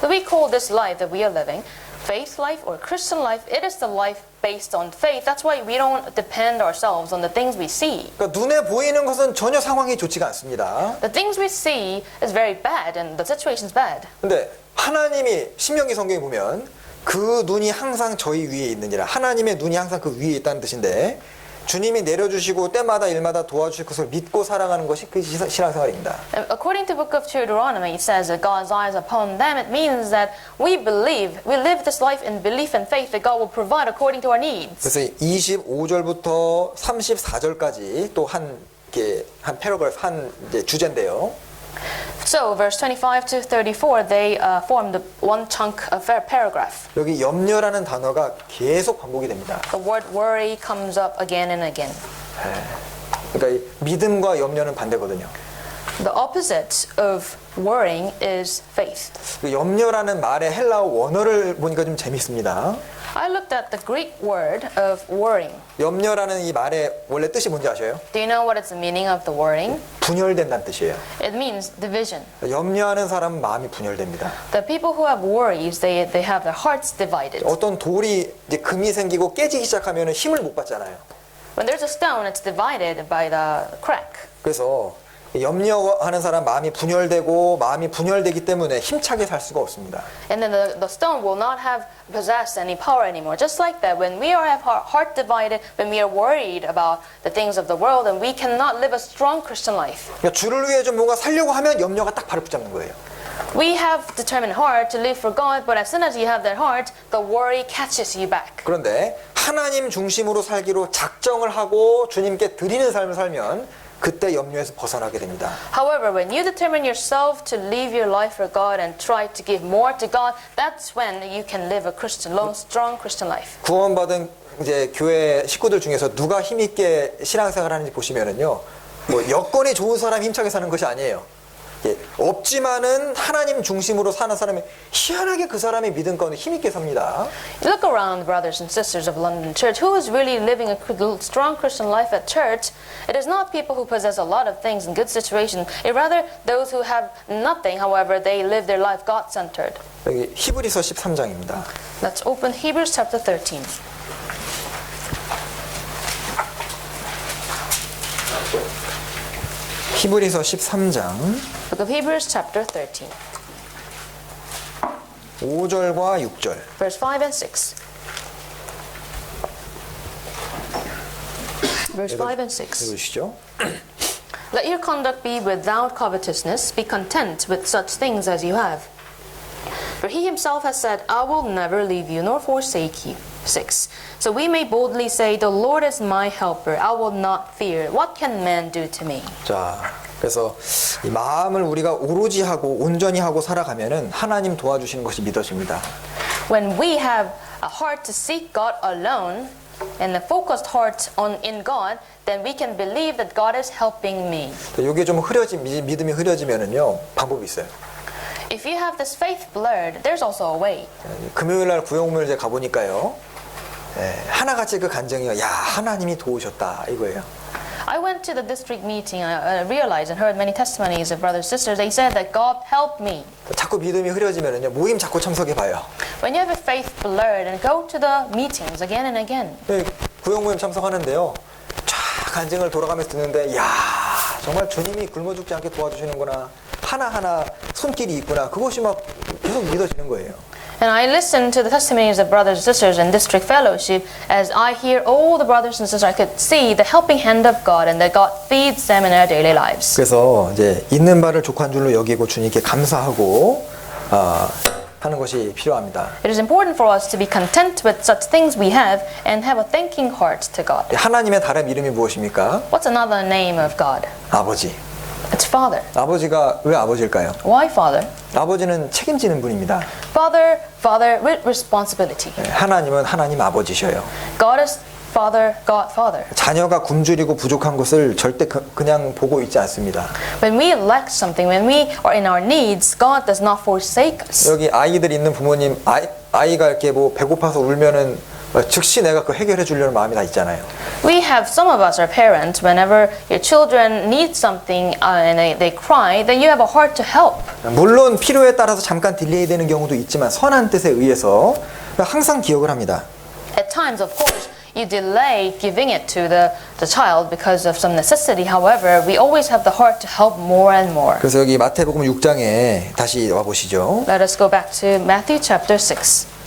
So we call this life that we are living faith life or Christian life. It is the life based on faith. That's why we don't depend ourselves on the things we see. 그러니까 눈에 보이는 것은 전혀 상황이 좋지가 않습니다. The things we see is very bad and the situation is bad. 근데 하나님이 신명기 성경에 보면 그 눈이 항상 저희 위에 있느니라. 하나님의 눈이 항상 그 위에 있다는 뜻인데 주님이 내려주시고 때마다 일마다 도와주실 것을 믿고 살아가는 것이 그 신앙생활입니다. According to the book of Deuteronomy, it says that God's eyes upon them. It means that we live this life in belief and faith that God will provide according to our needs. 그래서 25절부터 34절까지 또 한 패러그래프, 한 이제 주제인데요. So, verse 25 to 34, they form the one chunk of a paragraph. 여기 염려라는 단어가 계속 반복이 됩니다. The word worry comes up again and again. 그러니까 이 믿음과 염려는 반대거든요. The opposite of worrying is faith. 그 염려라는 말의 헬라어 원어를 보니까 좀 재밌습니다. I looked at the Greek word of worrying. 염려라는 이 말의 원래 뜻이 뭔지 아셔요? Do you know what is the meaning of the worrying? 분열된다는 뜻이에요. It means division. 염려하는 사람은 마음이 분열됩니다. The people who have worries, they have their hearts divided. 어떤 돌이 이제 금이 생기고 깨지기 시작하면 힘을 못 받잖아요. When there's a stone, it's divided by the crack. 그래서 염려하는 사람 마음이 분열되고 마음이 분열되기 때문에 힘차게 살 수가 없습니다. And then the stone will not have possessed any power anymore. Just like that, when we have our heart divided, when we are worried about the things of the world, and we cannot live a strong Christian life. 그러니까 주를 위해 좀 뭔가 살려고 하면 염려가 딱 바로 붙잡는 거예요. We have determined heart to live for God, but as soon as you have that heart, the worry catches you back. 그런데 하나님 중심으로 살기로 작정을 하고 주님께 드리는 삶을 살면 그때 염려에서 벗어나게 됩니다. However, when you determine yourself to live your life for God and try to give more to God, that's when you can live a strong Christian life. 구원받은 이제 교회 식구들 중에서 누가 힘있게 신앙생활 하는지 보시면은요, 뭐 여건이 좋은 사람이 힘차게 사는 것이 아니에요. 없지만은 하나님 중심으로 사는 사람이 희한하게 그 사람의 믿음 가운데 힘있게 삽니다. Look around, brothers and sisters of London Church. Who is really living a strong Christian life at church? It is not people who possess a lot of things in good situation. It rather those who have nothing, however, they live their life God-centered. 여기 히브리서 13장입니다. Let's open Hebrews chapter 13. 히브리서 13장 Book of Hebrews chapter 13, 5절과 6절. verse 5 and 6. Verse 5 and 6. 읽으시죠. Let your conduct be without covetousness. Be content with such things as you have. For he himself has said, I will never leave you nor forsake you. 6. So we may boldly say, the Lord is my helper. I will not fear. What can man do to me? 자, 그래서 이 마음을 우리가 오로지 하고 온전히 하고 살아가면은 하나님 도와주시는 것이 믿어집니다. When we have a heart to seek God alone and a focused heart in God, then we can believe that God is helping me. 이게 좀 믿음이 흐려지면은요 방법이 있어요. If you have this faith blurred, there's also a way. 금요일 날 구역목을 이제 가보니까요. 하나같이 그 간증이요. 야 하나님이 도우셨다 이거예요. I went to the district meeting. I realized and heard many testimonies of brothers and sisters. They said that God helped me. 자꾸 믿음이 흐려지면은요 모임 자꾸 참석해 봐요. When you have your faith blurred, and go to the meetings again and again. 구역 모임 참석하는데요. 쫙 간증을 돌아가면서 듣는데 야 정말 주님이 굶어 죽지 않게 도와주시는구나. 하나하나 손길이 있구나. 그것이 막 계속 믿어지는 거예요. And I listen to the testimonies of brothers and sisters in district fellowship. As I hear all the brothers and sisters, I could see the helping hand of God and that God feeds them in their daily lives. 그래서 이제 있는 바를 족한 줄로 여기고 주님께 감사하고 하는 것이 필요합니다. It is important for us to be content with such things we have and have a thanking heart to God. 하나님의 다른 이름이 무엇입니까? What's another name of God? 아버지. It's Father. 아버지가 왜 아버지일까요? Why Father? 아버지는 책임지는 분입니다. Father with responsibility. 하나님은 하나님 아버지셔요. God is Father, God Father. 자녀가 굶주리고 부족한 것을 절대 그냥 보고 있지 않습니다. When we lack something, when we are in our needs, God does not forsake us. 여기 아이들 있는 부모님 아이가 이렇게 뭐 배고파서 울면은 즉시 내가 그 해결해 주려는 마음이 다 있잖아요. We have some of us are parents. Whenever your children need something and they cry, then you have a heart to help. 물론 필요에 따라서 잠깐 딜레이 되는 경우도 있지만 선한 뜻에 의해서 항상 기억을 합니다. At times, of course, you delay giving it to the child because of some necessity. However, we always have the heart to help more and more. 그래서 여기 마태복음 6장에 다시 와 보시죠. Let us go back to Matthew chapter 6.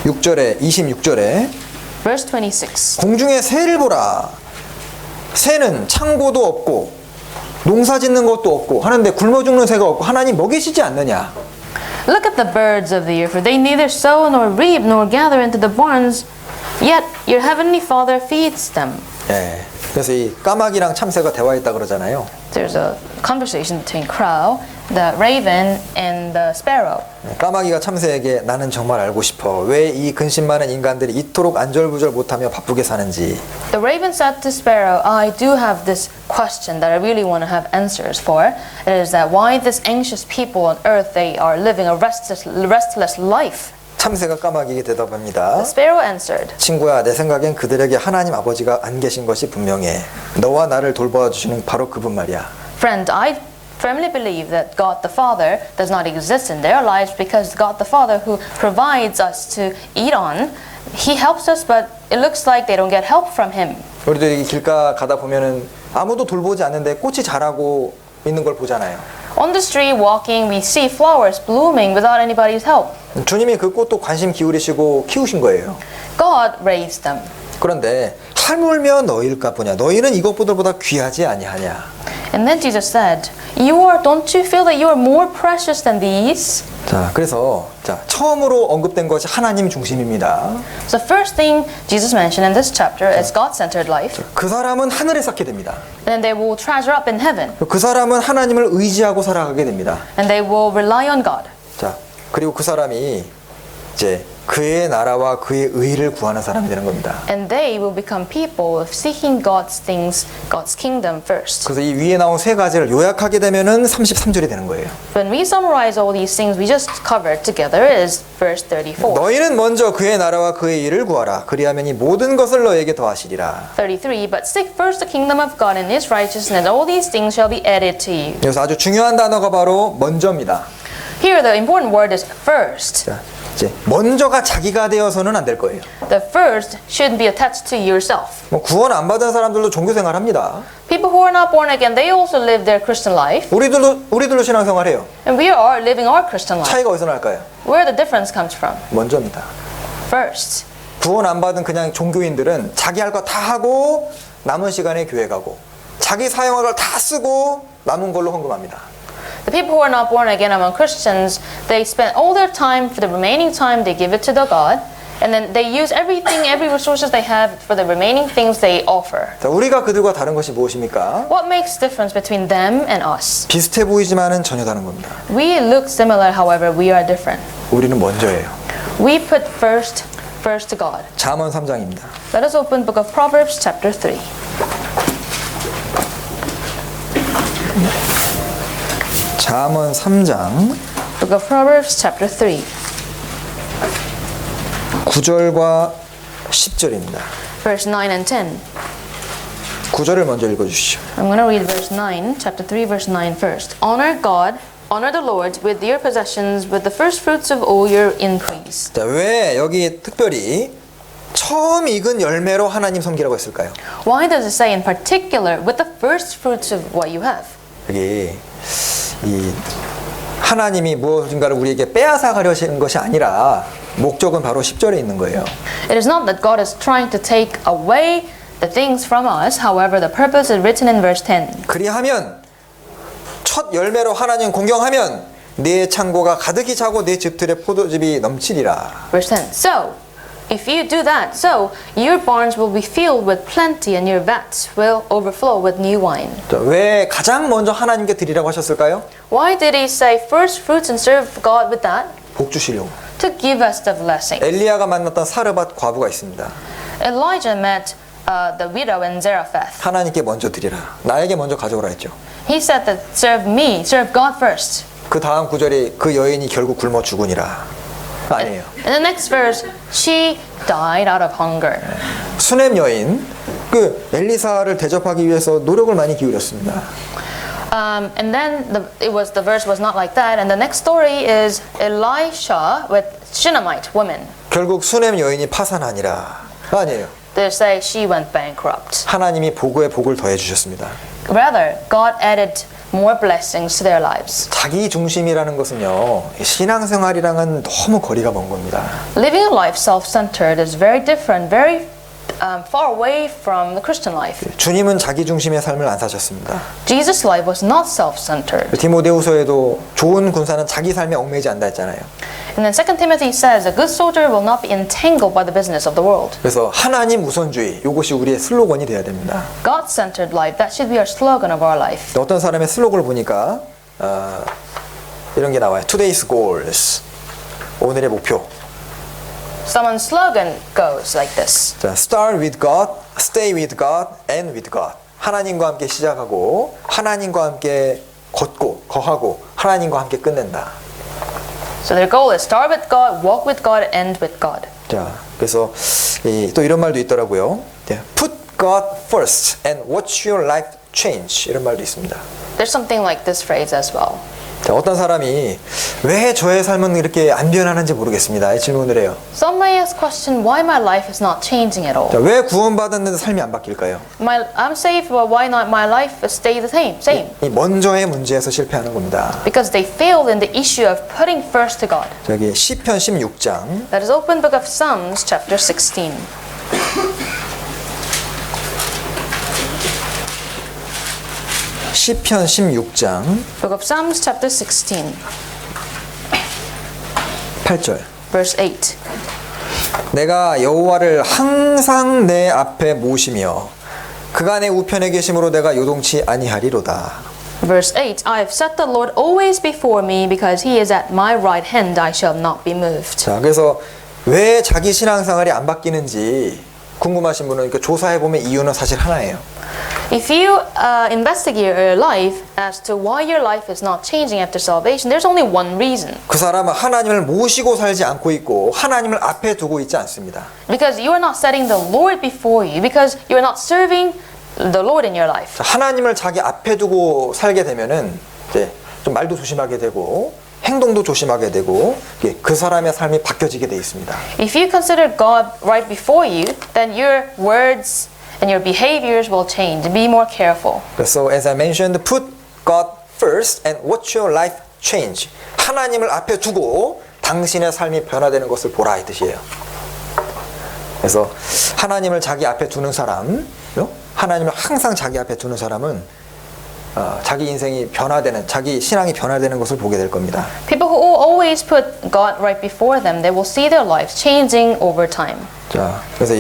6절에 26절에 Verse 26. 공중의 새를 보라. 새는 창고도 없고 농사 짓는 것도 없고 하는데 굶어 죽는 새가 없고 하나님 먹이시지 않느냐. Look at the birds of the air, for they neither sow nor reap nor gather into the barns, yet your heavenly Father feeds them. 예. 그래서 이 까마귀랑 참새가 대화했다 그러잖아요. There's a conversation between crow, the raven, and the sparrow. 까마귀가 참새에게 나는 정말 알고 싶어. 왜 이 근심 많은 인간들이 이토록 안절부절 못하며 바쁘게 사는지. The raven said to sparrow, I do have this question that I really want to have answers for. It is that why this anxious people on earth, they are living a restless life. 참새가 까마귀에게 대답합니다. The sparrow answered, 친구야, 내 생각엔 그들에게 하나님 아버지가 안 계신 것이 분명해. 너와 나를 돌봐주시는 바로 그분 말이야. Friend, I firmly believe that God the Father does not exist in their lives because God the Father who provides us to eat on, He helps us, but it looks like they don't get help from Him. 우리도 이 길가 가다 보면은 아무도 돌보지 않는데 꽃이 자라고 있는 걸 보잖아요. On the street walking, we see flowers blooming without anybody's help. 주님이 그 꽃도 관심 기울이시고 키우신 거예요. God raised them. 그런데 하물며 너희일까 보냐. 너희는 이것보다 귀하지 아니하냐. And then Jesus said, don't you feel that you are more precious than these? 자, 그래서 처음으로 언급된 것이 하나님 중심입니다. So the first thing Jesus mentioned in this chapter is God-centered life. 그 사람은 하늘에 쌓게 됩니다. And they will treasure up in heaven. 그 사람은 하나님을 의지하고 살아가게 됩니다. And they will rely on God. 자, 그리고 그 사람이 이제 그의 나라와 그의 의를 구하는 사람이 되는 겁니다. And they will become people seeking God's things, God's kingdom first. 그래서 이 위에 나온 세 가지를 요약하게 되면은 33절이 되는 거예요. When we summarize all these things we just covered together is verse 34. 너희는 먼저 그의 나라와 그의 일을 구하라. 그리하면 이 모든 것을 너에게 더하시리라. 33. But seek first the kingdom of God and His righteousness, all these things shall be added to you. 여기서 아주 중요한 단어가 바로 먼저입니다. Here the important word is first. 자, 이제 먼저가 자기가 되어서는 안 될 거예요. The first should be attached to yourself. 뭐 구원 안 받은 사람들도 종교 생활합니다. People who are not born again, they also live their Christian life. 우리들도 신앙생활해요. And we are living our Christian life. 차이가 어디서 날까요? Where the difference comes from. 먼저입니다. First. 구원 안 받은 그냥 종교인들은 자기 할 거 다 하고 남은 시간에 교회 가고 자기 사용할 걸 다 쓰고 남은 걸로 헌금합니다. The people who are not born again among Christians, they spend all their time, for the remaining time, they give it to the God, and then they use everything, every resources they have for the remaining things they offer. 자, 우리가 그들과 다른 것이 무엇입니까? What makes difference between them and us? 비슷해 보이지만은 전혀 다른 겁니다. We look similar, however, we are different. 우리는 먼저예요. We put first to God. 잠언 3장입니다. Let us open book of Proverbs chapter 3. 잠언 3장 Book of Proverbs chapter 3. 9절과 10절입니다. Verse 9 and 10. 9절을 먼저 읽어주시죠. I'm going to read verse 9, chapter 3, verse 9 first. Honor God, honor the Lord with your possessions, with the first fruits of all your increase. 자, 왜 여기 특별히 처음 익은 열매로 하나님 섬기라고 했을까요? Why does it say in particular with the first fruits of what you have? 여기 이 하나님이 무엇인가를 우리에게 빼앗아 가려는 것이 아니라 목적은 바로 10절에 있는 거예요. It is not that God is trying to take away the things from us. However, the purpose is written in verse 10. 그리하면 첫 열매로 하나님 공경하면 내 창고가 가득히 차고 내 집들의 포도즙이 넘치리라. Verse 10. So, if you do that, so your barns will be filled with plenty and your vats will overflow with new wine. 자, 왜 가장 먼저 하나님께 드리라고 하셨을까요? Why did he say first fruits and serve God with that? 복 주시려고. To give us the blessing. 엘리야가 만났던 사르밧 과부가 있습니다. Elijah met the widow in Zarephath. 하나님께 먼저 드리라. 나에게 먼저 가져오라 했죠. He said that serve me, serve God first. 그 다음 구절이 그 여인이 결국 굶어 죽으니라. 아니에요. In the next verse, she died out of hunger. 수넴 여인 그 엘리사를 대접하기 위해서 노력을 많이 기울였습니다. And then the verse was not like that. And the next story is Elisha with Shunammite woman. 결국 수넴 여인이 파산하니라. 아니에요. They say she went bankrupt. 하나님이 복에 복을 더해 주셨습니다. Rather, God added more blessings to their lives. 자기 중심이라는 것은요, 신앙생활이랑은 너무 거리가 먼 겁니다. Living a life self-centered is very different, very far away from the Christian life. 주님은 자기 중심의 삶을 안 사셨습니다. Jesus' life was not self-centered. 디모데후서에도 좋은 군사는 자기 삶에 얽매이지 않다 했잖아요. And then 2 Timothy says, a good soldier will not be entangled by the business of the world. 그래서 하나님 우선주의, 이것이 우리의 슬로건이 돼야 됩니다. God-centered life, that should be our slogan of our life. 어떤 사람의 슬로건을 보니까 이런 게 나와요. Today's goals, 오늘의 목표. Someone's slogan goes like this. 자, start with God, stay with God, end with God. 하나님과 함께 시작하고 하나님과 함께 걷고 거하고 하나님과 함께 끝낸다. So their goal is start with God, walk with God, end with God. 자, 그래서 또 이런 말도 있더라고요. Put God first and watch your life change. 이런 말도 있습니다. There's something like this phrase as well. 자, 어떤 사람이 왜 저의 삶은 이렇게 안 변하는지 모르겠습니다. 이 질문을 해요. Some may ask question why my life is not changing at all. 자, 왜 구원받았는데 삶이 안 바뀔까요? I'm saved, but why not my life stay the same? 이 먼저의 문제에서 실패하는 겁니다. Because they failed in the issue of putting first to God. 저기 시편 16장 Let us open book of Psalms chapter 16. 시편 16장 Book of Psalms chapter 16, 8절. verse 8. 내가 여호와를 항상 내 앞에 모시며 그가 내 우편에 계심으로 내가 요동치 아니하리로다. Verse 8. I have set the Lord always before me, because he is at my right hand, I shall not be moved. 자, 그래서 왜 자기 신앙생활이 안 바뀌는지 궁금하신 분은 이렇게 조사해 보면 이유는 사실 하나예요. If you investigate your life as to why your life is not changing after salvation, there's only one reason. 그 사람은 하나님을 모시고 살지 않고 있고 하나님을 앞에 두고 있지 않습니다. Because you are not setting the Lord before you, because you are not serving the Lord in your life. 하나님을 자기 앞에 두고 살게 되면은 이제 좀 말도 조심하게 되고 행동도 조심하게 되고 그 사람의 삶이 바뀌어지게 돼 있습니다. If you consider God right before you, then your words and your behaviors will change. Be more careful. So as I mentioned, put God first and watch your life change. 하나님을 앞에 두고 당신의 삶이 변화되는 것을 보라 이 뜻이에요. 그래서 하나님을 자기 앞에 두는 사람, 하나님을 항상 자기 앞에 두는 사람은 자기 인생이 변화되는, 자기 신앙이 변화되는 것을 보게 될 겁니다. People who always put God right before them, they will see their lives changing over time. 자, 그래서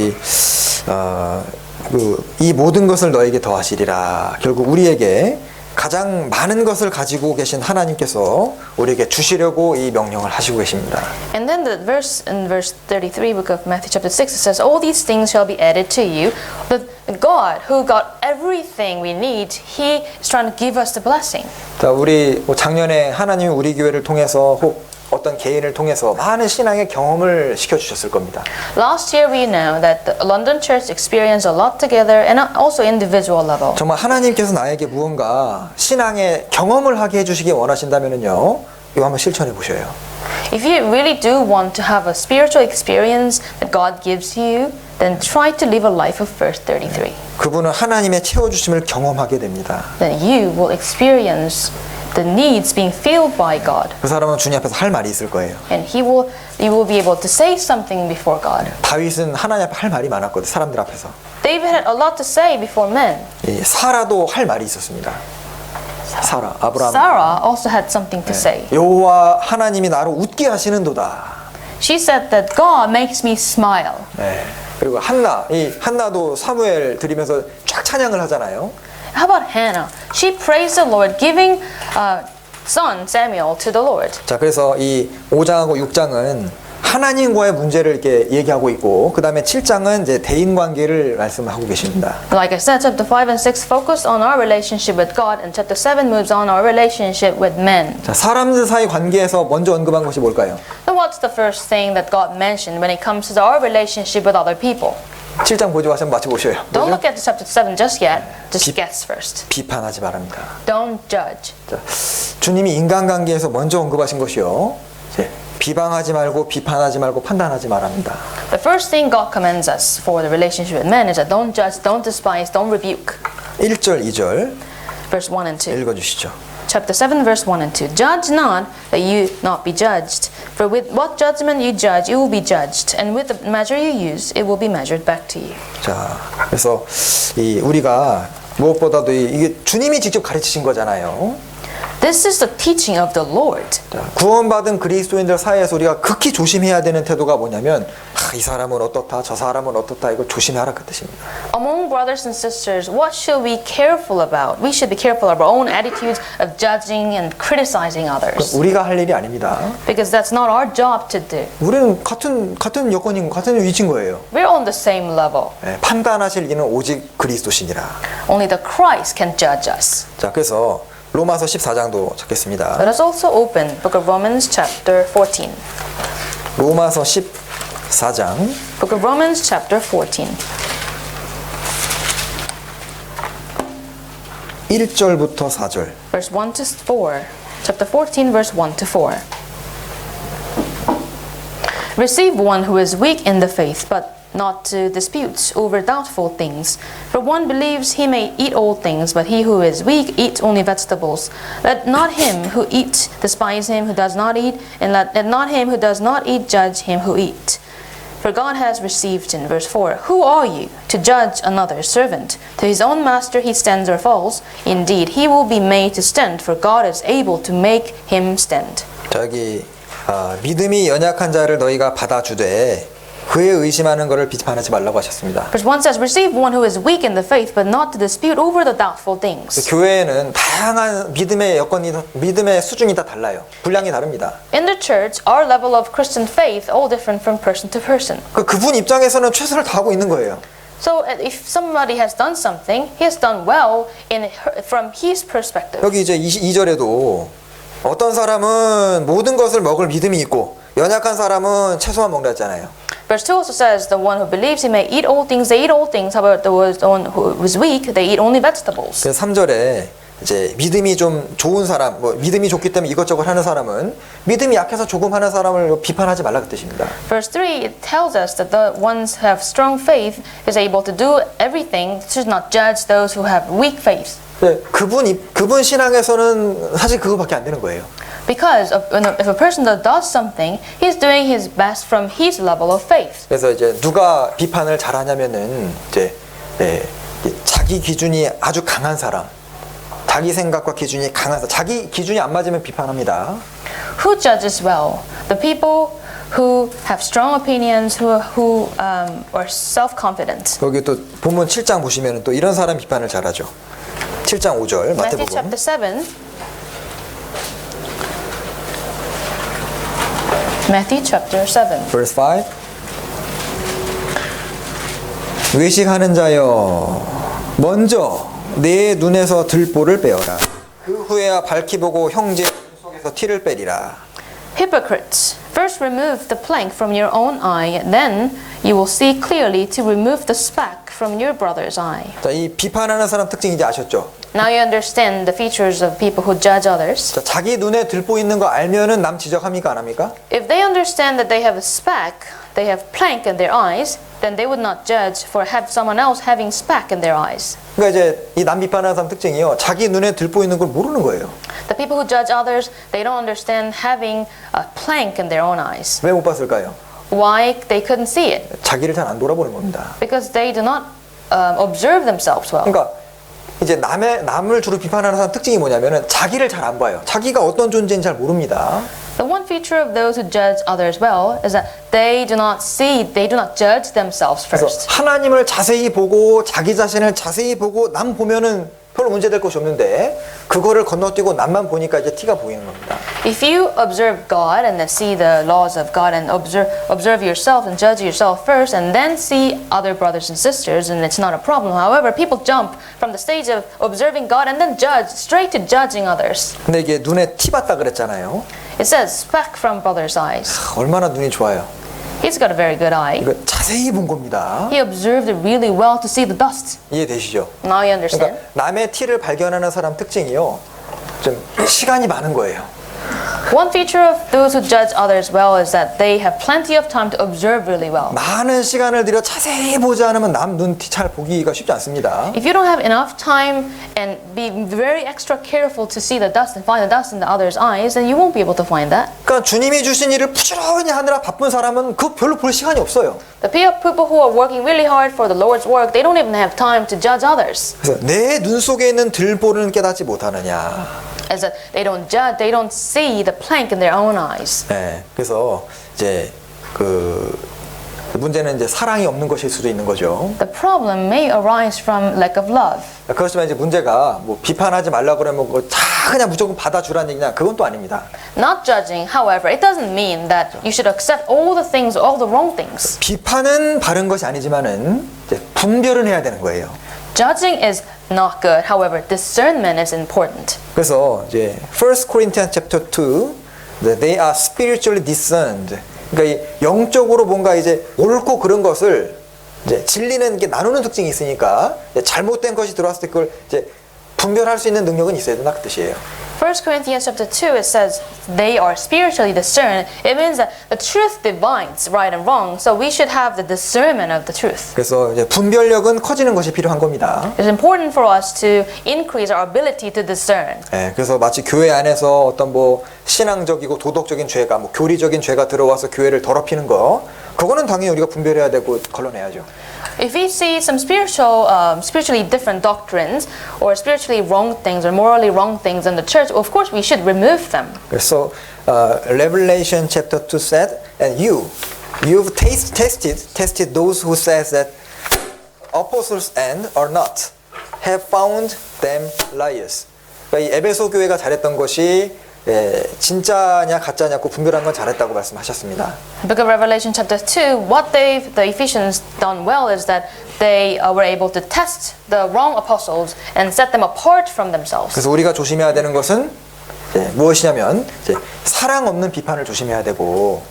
이 모든 것을 너에게 더하시리라. 결국 우리에게 가장 많은 것을 가지고 계신 하나님께서 우리에게 주시려고 이 명령을 하시고 계십니다. And then the verse in verse 33 book of Matthew chapter 6 it says all these things shall be added to you. But God who got everything we need, he is trying to give us the blessing. 자, 우리 작년에 하나님이 우리 교회를 통해서 혹 어떤 개인을 통해서 많은 신앙의 경험을 시켜주셨을 겁니다. Last year we know that the London church experienced a lot together and also individual level. 정말 하나님께서 나에게 무언가 신앙의 경험을 하게 해주시기 원하신다면요, 이거 한번 실천해 보셔요. If you really do want to have a spiritual experience that God gives you, then try to live a life of verse 33. 그분은 하나님의 채워주심을 경험하게 됩니다. Then you will experience the needs being filled by God. 그 사람은 주님 앞에서 할 말이 있을 거예요. And you will be able to say something before God. 다윗은 하나님 앞에 할 말이 많았거든, 사람들 앞에서. David had a lot to say before men. 사라도 할 말이 있었습니다. 사라, 아브라함. Sarah also had something to say. 여호와 하나님이 나를 웃게 하시는도다. She said that God makes me smile. 네. 그리고 한나도 사무엘 드리면서 쫙 찬양을 하잖아요. How about Hannah? She praised the Lord, giving son Samuel to the Lord. 자, 그래서 이 5장하고 6장은 하나님과의 문제를 이렇게 얘기하고 있고, 그 다음에 7장은 이제 대인 관계를 말씀하고 계십니다. Like I said, chapter 5 and 6 focus on our relationship with God, and chapter 7 moves on our relationship with men. 자, 사람들 사이 관계에서 먼저 언급한 것이 뭘까요? So what's the first thing that God mentioned when it comes to our relationship with other people? 7장 보지 마시면 맞춰보셔요. Don't look at the chapter 7 just yet. Just guess first. 비판하지 바랍니다. Don't judge. 자, 주님이 인간관계에서 먼저 언급하신 것이요, 비방하지 말고 비판하지 말고 판단하지 말합니다. The first thing God commands us for the relationship with men is that don't judge, don't despise, don't rebuke. 1절, 2절 Verse 1 and 2. 읽어주시죠. Chapter 7, verse 1 and 2. Judge not, that you not be judged. For with what judgment you judge, you will be judged. And with the measure you use, it will be measured back to you. 자, 그래서 우리가 무엇보다도 이게 주님이 직접 가르치신 거잖아요. This is the teaching of the Lord. 자, 구원받은 그리스도인들 사이에서 우리가 극히 조심해야 되는 태도가 뭐냐면, 이 사람은 어떻다, 저 사람은 어떻다, 이거 조심하라 그 뜻입니다. Among brothers and sisters, what should we be careful about? We should be careful of our own attitudes of judging and criticizing others. 우리가 할 일이 아닙니다. Because that's not our job to do. 우리는 같은 여건인, 같은 위치인 거예요. We're on the same level. 판단하실 이는 오직 그리스도시니라. Only the Christ can judge us. 자, 그래서 로마서 14장도 찾겠습니다. Let us also open Book of Romans chapter 14. 로마서 14장 Book of Romans chapter 14. 1절부터 4절. Verse 1 to 4. Chapter 14, verse 1 to 4. Receive one who is weak in the faith, but not to disputes over doubtful things. For one believes he may eat all things, but he who is weak eats only vegetables. Let not him who eats despise him who does not eat, and let not him who does not eat judge him who eats. For God has received in verse 4, Who are you to judge another's servant? To his own master he stands or falls. Indeed, he will be made to stand, for God is able to make him stand. 저기 믿음이 연약한 자를 너희가 받아주되 그의 의심하는 것을 비판하지 말라고 하셨습니다. Verse 1 says, Receive one who is weak in the faith, but not to dispute over the doubtful things. 교회에는 다양한 믿음의 여건이, 믿음의 수준이 다 달라요. 분량이 다릅니다. In the church, our level of Christian faith all different from person to person. 그분 입장에서는 최선을 다하고 있는 거예요. So if somebody has done something, he has done well from his perspective. 여기 이제 2절에도 어떤 사람은 모든 것을 먹을 믿음이 있고 연약한 사람은 채소만 먹는다 했잖아요. Verse 2 also says, the one who believes he may eat all things, they eat all things. However, the one who is weak, they eat only vegetables. 그래서 3절에 이제 믿음이 좀 좋은 사람, 뭐 믿음이 좋기 때문에 이것저것 하는 사람은 믿음이 약해서 조금 하는 사람을 비판하지 말라 그 뜻입니다. Verse 3, it tells us that the ones who have strong faith is able to do everything, should not judge those who have weak faith. 네, 그분 신앙에서는 사실 그거밖에 안 되는 거예요. Because if a person does something, he's doing his best from his level of faith. 그래서 이제 누가 비판을 잘하냐면은 이제 자기 기준이 아주 강한 사람, 자기 생각과 기준이 강한 사람, 자기 기준이 안 맞으면 비판합니다. Who judges well? The people who have strong opinions, who are self-confident. 여기 또 본문 7장 보시면 또 이런 사람 비판을 잘하죠. 7장 5절 Matthew 마태복음. chapter 7. Matthew chapter 7. Verse 5. 외식하는 자여, 먼저 내 눈에서 들보를 빼어라. 그 후에야 밝히 보고 형제 속에서 티를 빼리라. Hypocrites, first remove the plank from your own eye, then you will see clearly to remove the speck from your brother's eye. 자, 이 비판하는 사람 특징 이제 아셨죠? Now you understand the features of people who judge others. 자, 자기 눈에 들보 있는 거 알면은 남 지적합니까 안 합니까? If they understand that they have a speck, they have plank in their eyes, then they would not judge for have someone else having speck in their eyes. 그러니까 이제 이 남 비판하는 사람 특징이요. 자기 눈에 들보 있는 걸 모르는 거예요. The people who judge others, they don't understand having a plank in their own eyes. 왜 못 봤을까요? Why they couldn't see it? 자기를 잘 안 돌아보는 겁니다. Because they do not observe themselves well. 그러니까 이제 남을 주로 비판하는 사람 특징이 뭐냐면은 자기를 잘 안 봐요. 자기가 어떤 존재인지 잘 모릅니다. The one feature of those who judge others well is that they do not judge themselves 그래서 first. 하나님을 자세히 보고 자기 자신을 자세히 보고 남 보면은 별로 문제될 것이 없는데 그거를 건너뛰고 남만 보니까 이제 티가 보이는 겁니다. If you observe God and then see the laws of God and observe yourself and judge yourself first and then see other brothers and sisters, and it's not a problem. However, people jump from the stage of observing God and then judge straight to judging others. 근데 이게 눈에 티 봤다 그랬잖아요. It says speck from brother's eyes. 얼마나 눈이 좋아요. He's got a very good eye. 이거 자세히 본 겁니다. He observed it really well to see the dust. 이해되시죠? Now you understand. 그러니까 남의 티를 발견하는 사람 특징이요. 좀 시간이 많은 거예요. One feature of those who judge others well is that they have plenty of time to observe really well. 많은 시간을 들여 자세히 보지 않으면 남 눈 티 잘 보기가 쉽지 않습니다. If you don't have enough time and be very extra careful to see the dust and find the dust in the other's eyes, then you won't be able to find that. 그러니까 주님이 주신 일을 부지런히 하느라 바쁜 사람은 그거 별로 볼 시간이 없어요. The people who are working really hard for the Lord's work, they don't even have time to judge others. 그래서 내 눈 속에 있는 들보를 깨닫지 못하느냐. As that they don't judge, they don't see the plank in their own eyes. 네, 그래서 이제 문제는 이제 사랑이 없는 것일 수도 있는 거죠. The problem may arise from lack of love. 그렇지만 이제 문제가 뭐 비판하지 말라 그러면 그거 다 그냥 무조건 받아주라는 얘기냐? 그건 또 아닙니다. Not judging, however, it doesn't mean that you should accept all the things, all the wrong things. 비판은 바른 것이 아니지만은 이제 분별은 해야 되는 거예요. Judging is not good. However, discernment is important. 그래서 이제 1 Corinthians chapter 2, they are spiritually discerned. 그러니까 이 영적으로 뭔가 이제 옳고 그른 것을 이제 진리는 게 나누는 특징이 있으니까 잘못된 것이 들어왔을 때 그걸 이제 분별할 수 있는 능력은 있어야 된다 그 뜻이에요. 1 Corinthians chapter 2, it says they are spiritually discerned. It means that the truth divines right and wrong. So we should have the discernment of the truth. 그래서 이제 분별력은 커지는 것이 필요한 겁니다. It's important for us to increase our ability to discern. 예, 그래서 마치 교회 안에서 어떤 뭐 신앙적이고 도덕적인 죄가 뭐 교리적인 죄가 들어와서 교회를 더럽히는 거 그거는 당연히 우리가 분별해야 되고 걸러내야죠. If we see some spiritually different doctrines or spiritually wrong things or morally wrong things in the church, of course we should remove them. 그래서 Revelation chapter 2 said, and you've tested those who says that apostles and are not, have found them liars. 그러니까 이 에베소 교회가 잘했던 것이 진짜냐 가짜냐고 분별한 건 잘했다고 말씀하셨습니다. Book of Revelation chapter 2, what the Ephesians done well is that they were able to test the wrong apostles and set them apart from themselves. 그래서 우리가 조심해야 되는 것은 무엇이냐면 이제 사랑 없는 비판을 조심해야 되고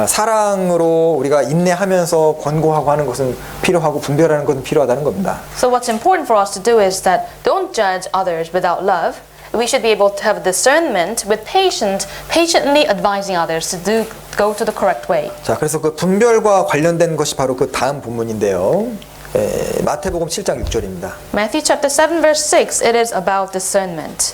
사랑으로 우리가 인내하면서 권고하고 하는 것은 필요하고 분별하는 것은 필요하다는 겁니다. So what's important for us to do is that don't judge others without love. We should be able to have discernment with patiently advising others to go to the correct way. 자, 그래서 그 분별과 관련된 것이 바로 그 다음 본문인데요. 마태복음 7장 6절입니다. Matthew chapter 7 verse 6, it is about discernment.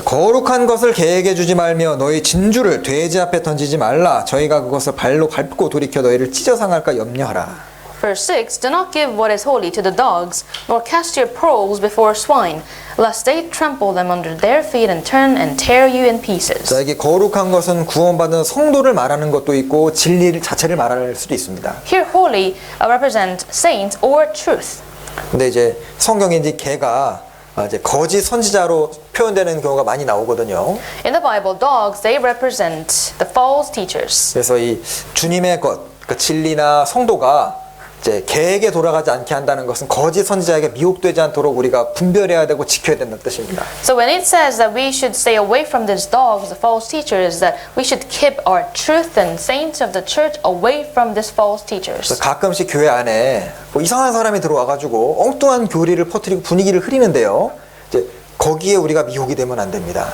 거룩한 것을 계획해 주지 말며 너희 진주를 돼지 앞에 던지지 말라. 저희가 그것을 발로 밟고 돌이켜 너희를 찢어 상할까 염려하라. Verse 6, do not give what is holy to the dogs, nor cast your pearls before swine, lest they trample them under their feet and turn and tear you in pieces. 자, 이게 거룩한 것은 구원받은 성도를 말하는 것도 있고 진리 자체를 말할 수도 있습니다. Here holy represent saints or truth. 근데 이제 성경에 이제 개가 이제 거짓 선지자로 표현되는 경우가 많이 나오거든요. In the Bible, dogs, they represent the false teachers. 그래서 이 주님의 것, 그 진리나 성도가 이제 개에게 돌아가지 않게 한다는 것은 거짓 선지자에게 미혹되지 않도록 우리가 분별해야 되고 지켜야 된다는 뜻입니다. So when it says that we should stay away from these dogs, the false teachers, that we should keep our truth and saints of the church away from these false teachers. 그래서 가끔씩 교회 안에 뭐 이상한 사람이 들어와가지고 엉뚱한 교리를 퍼뜨리고 분위기를 흐리는데요. 이제 거기에 우리가 미혹이 되면 안 됩니다.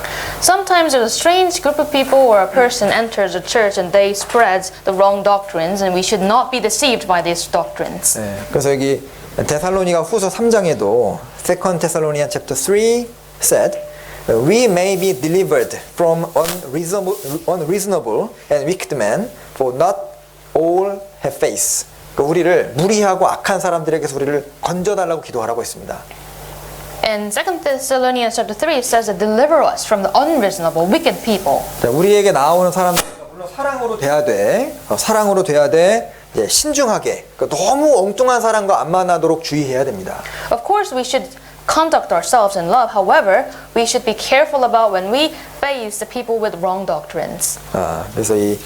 Sometimes there's a strange group of people or a person enters a church and they spread the wrong doctrines, and we should not be deceived by these doctrines. 네, 그래서 여기 데살로니가 후서 3장에도 2 Thessalonians chapter 3 said, We may be delivered from unreasonable and wicked men, for not all have faith. 우리를 무리하고 악한 사람들에게서 우리를 건져달라고 기도하라고 했습니다. In 2 Thessalonians chapter 3, it says that deliver us from the unreasonable, wicked people. 자, 우리에게 나오는 사람들 물론 사랑으로 돼야 돼. 사랑으로 돼야 돼. 이제 신중하게. 그러니까 너무 엉뚱한 사람과 안 만나도록 주의해야 됩니다. Of course, we should conduct ourselves in love. However, we should be careful about when we face the people with wrong doctrines. 그래서 이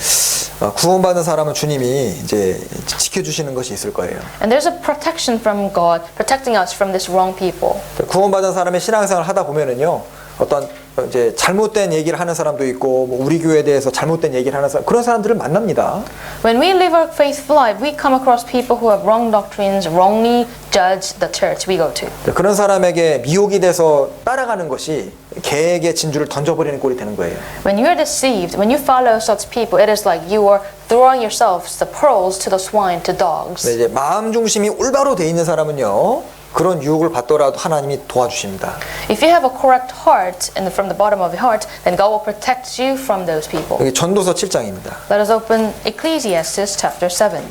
구원받은 사람은 주님이 이제 지켜주시는 것이 있을 거예요. And there's a protection from God, protecting us from these wrong people. 구원받은 사람의 신앙생활을 하다 보면은요, 어떤 이제 잘못된 얘기를 하는 사람도 있고, 뭐 우리 교회에 대해서 잘못된 얘기를 하는 사람, 그런 사람들을 만납니다. When we live our faithful life, we come across people who have wrong doctrines, wrongly judge the church we go to. 그런 사람에게 미혹이 돼서 따라가는 것이 개에게 진주를 던져버리는 꼴이 되는 거예요. When you're deceived, when you follow such people, it is like you are throwing yourselves the pearls to the swine, to dogs. 이제 마음 중심이 올바로 돼 있는 사람은요, 그런 유혹을 받더라도 하나님이 도와주십니다. If you have a correct heart, and from the bottom of your heart, then God will protect you from those people. 여기 전도서 7장입니다. Let us open Ecclesiastes chapter 7.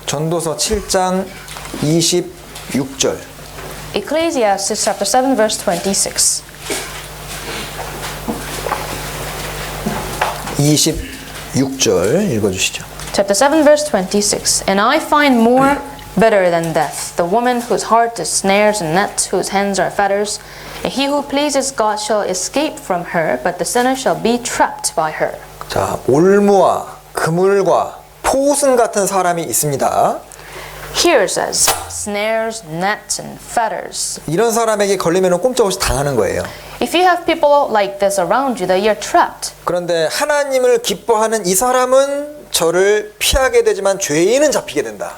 전도서 7장 26절. Ecclesiastes chapter 7 verse 26. 26절 읽어주시죠. Chapter 7 verse 26. And I find more bitter than death, the woman whose heart is snares and nets, whose hands are fetters. And he who pleases God shall escape from her, but the sinner shall be trapped by her. 자, 올무와 그물과 포승 같은 사람이 있습니다. Here it says, snares, nets, and fetters. 이런 사람에게 걸리면 꼼짝없이 당하는 거예요. If you have people like this around you, then you're trapped. 그런데 하나님을 기뻐하는 이 사람은 저를 피하게 되지만 죄인은 잡히게 된다.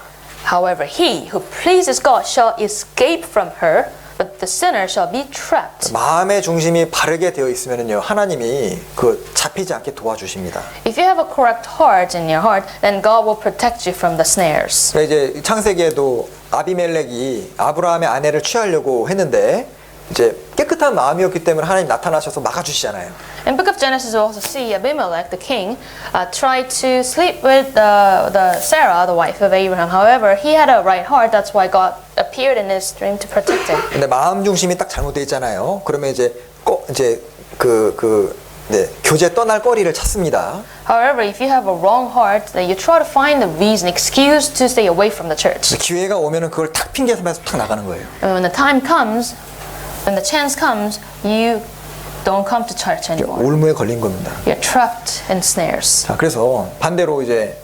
However, he who pleases God shall escape from her, but the sinner shall be trapped. 마음의 중심이 바르게 되어 있으면요, 하나님이 그 잡히지 않게 도와주십니다. If you have a correct heart in your heart, then God will protect you from the snares. 그러니까 이제 창세기에도 아비멜렉이 아브라함의 아내를 취하려고 했는데 이제 깨끗한 마음이었기 때문에 하나님 나타나셔서 막아주시잖아요. In the book of Genesis, we also see Abimelech, the king, tried to sleep with the Sarah, the wife of Abraham. However, he had a right heart. That's why God appeared in his dream to protect him. 근데 마음 중심이 딱 잘못되어 있잖아요. 그러면 이제 교제 떠날 거리를 찾습니다. However, if you have a wrong heart, then you try to find a reason, excuse to stay away from the church. 기회가 오면은 그걸 탁 핑계 삼아서 탁 나가는 거예요. And when the time comes, when the chance comes, you don't come to church anymore. 올무에 걸린 겁니다. You're trapped in snares. 자, 그래서 반대로 이제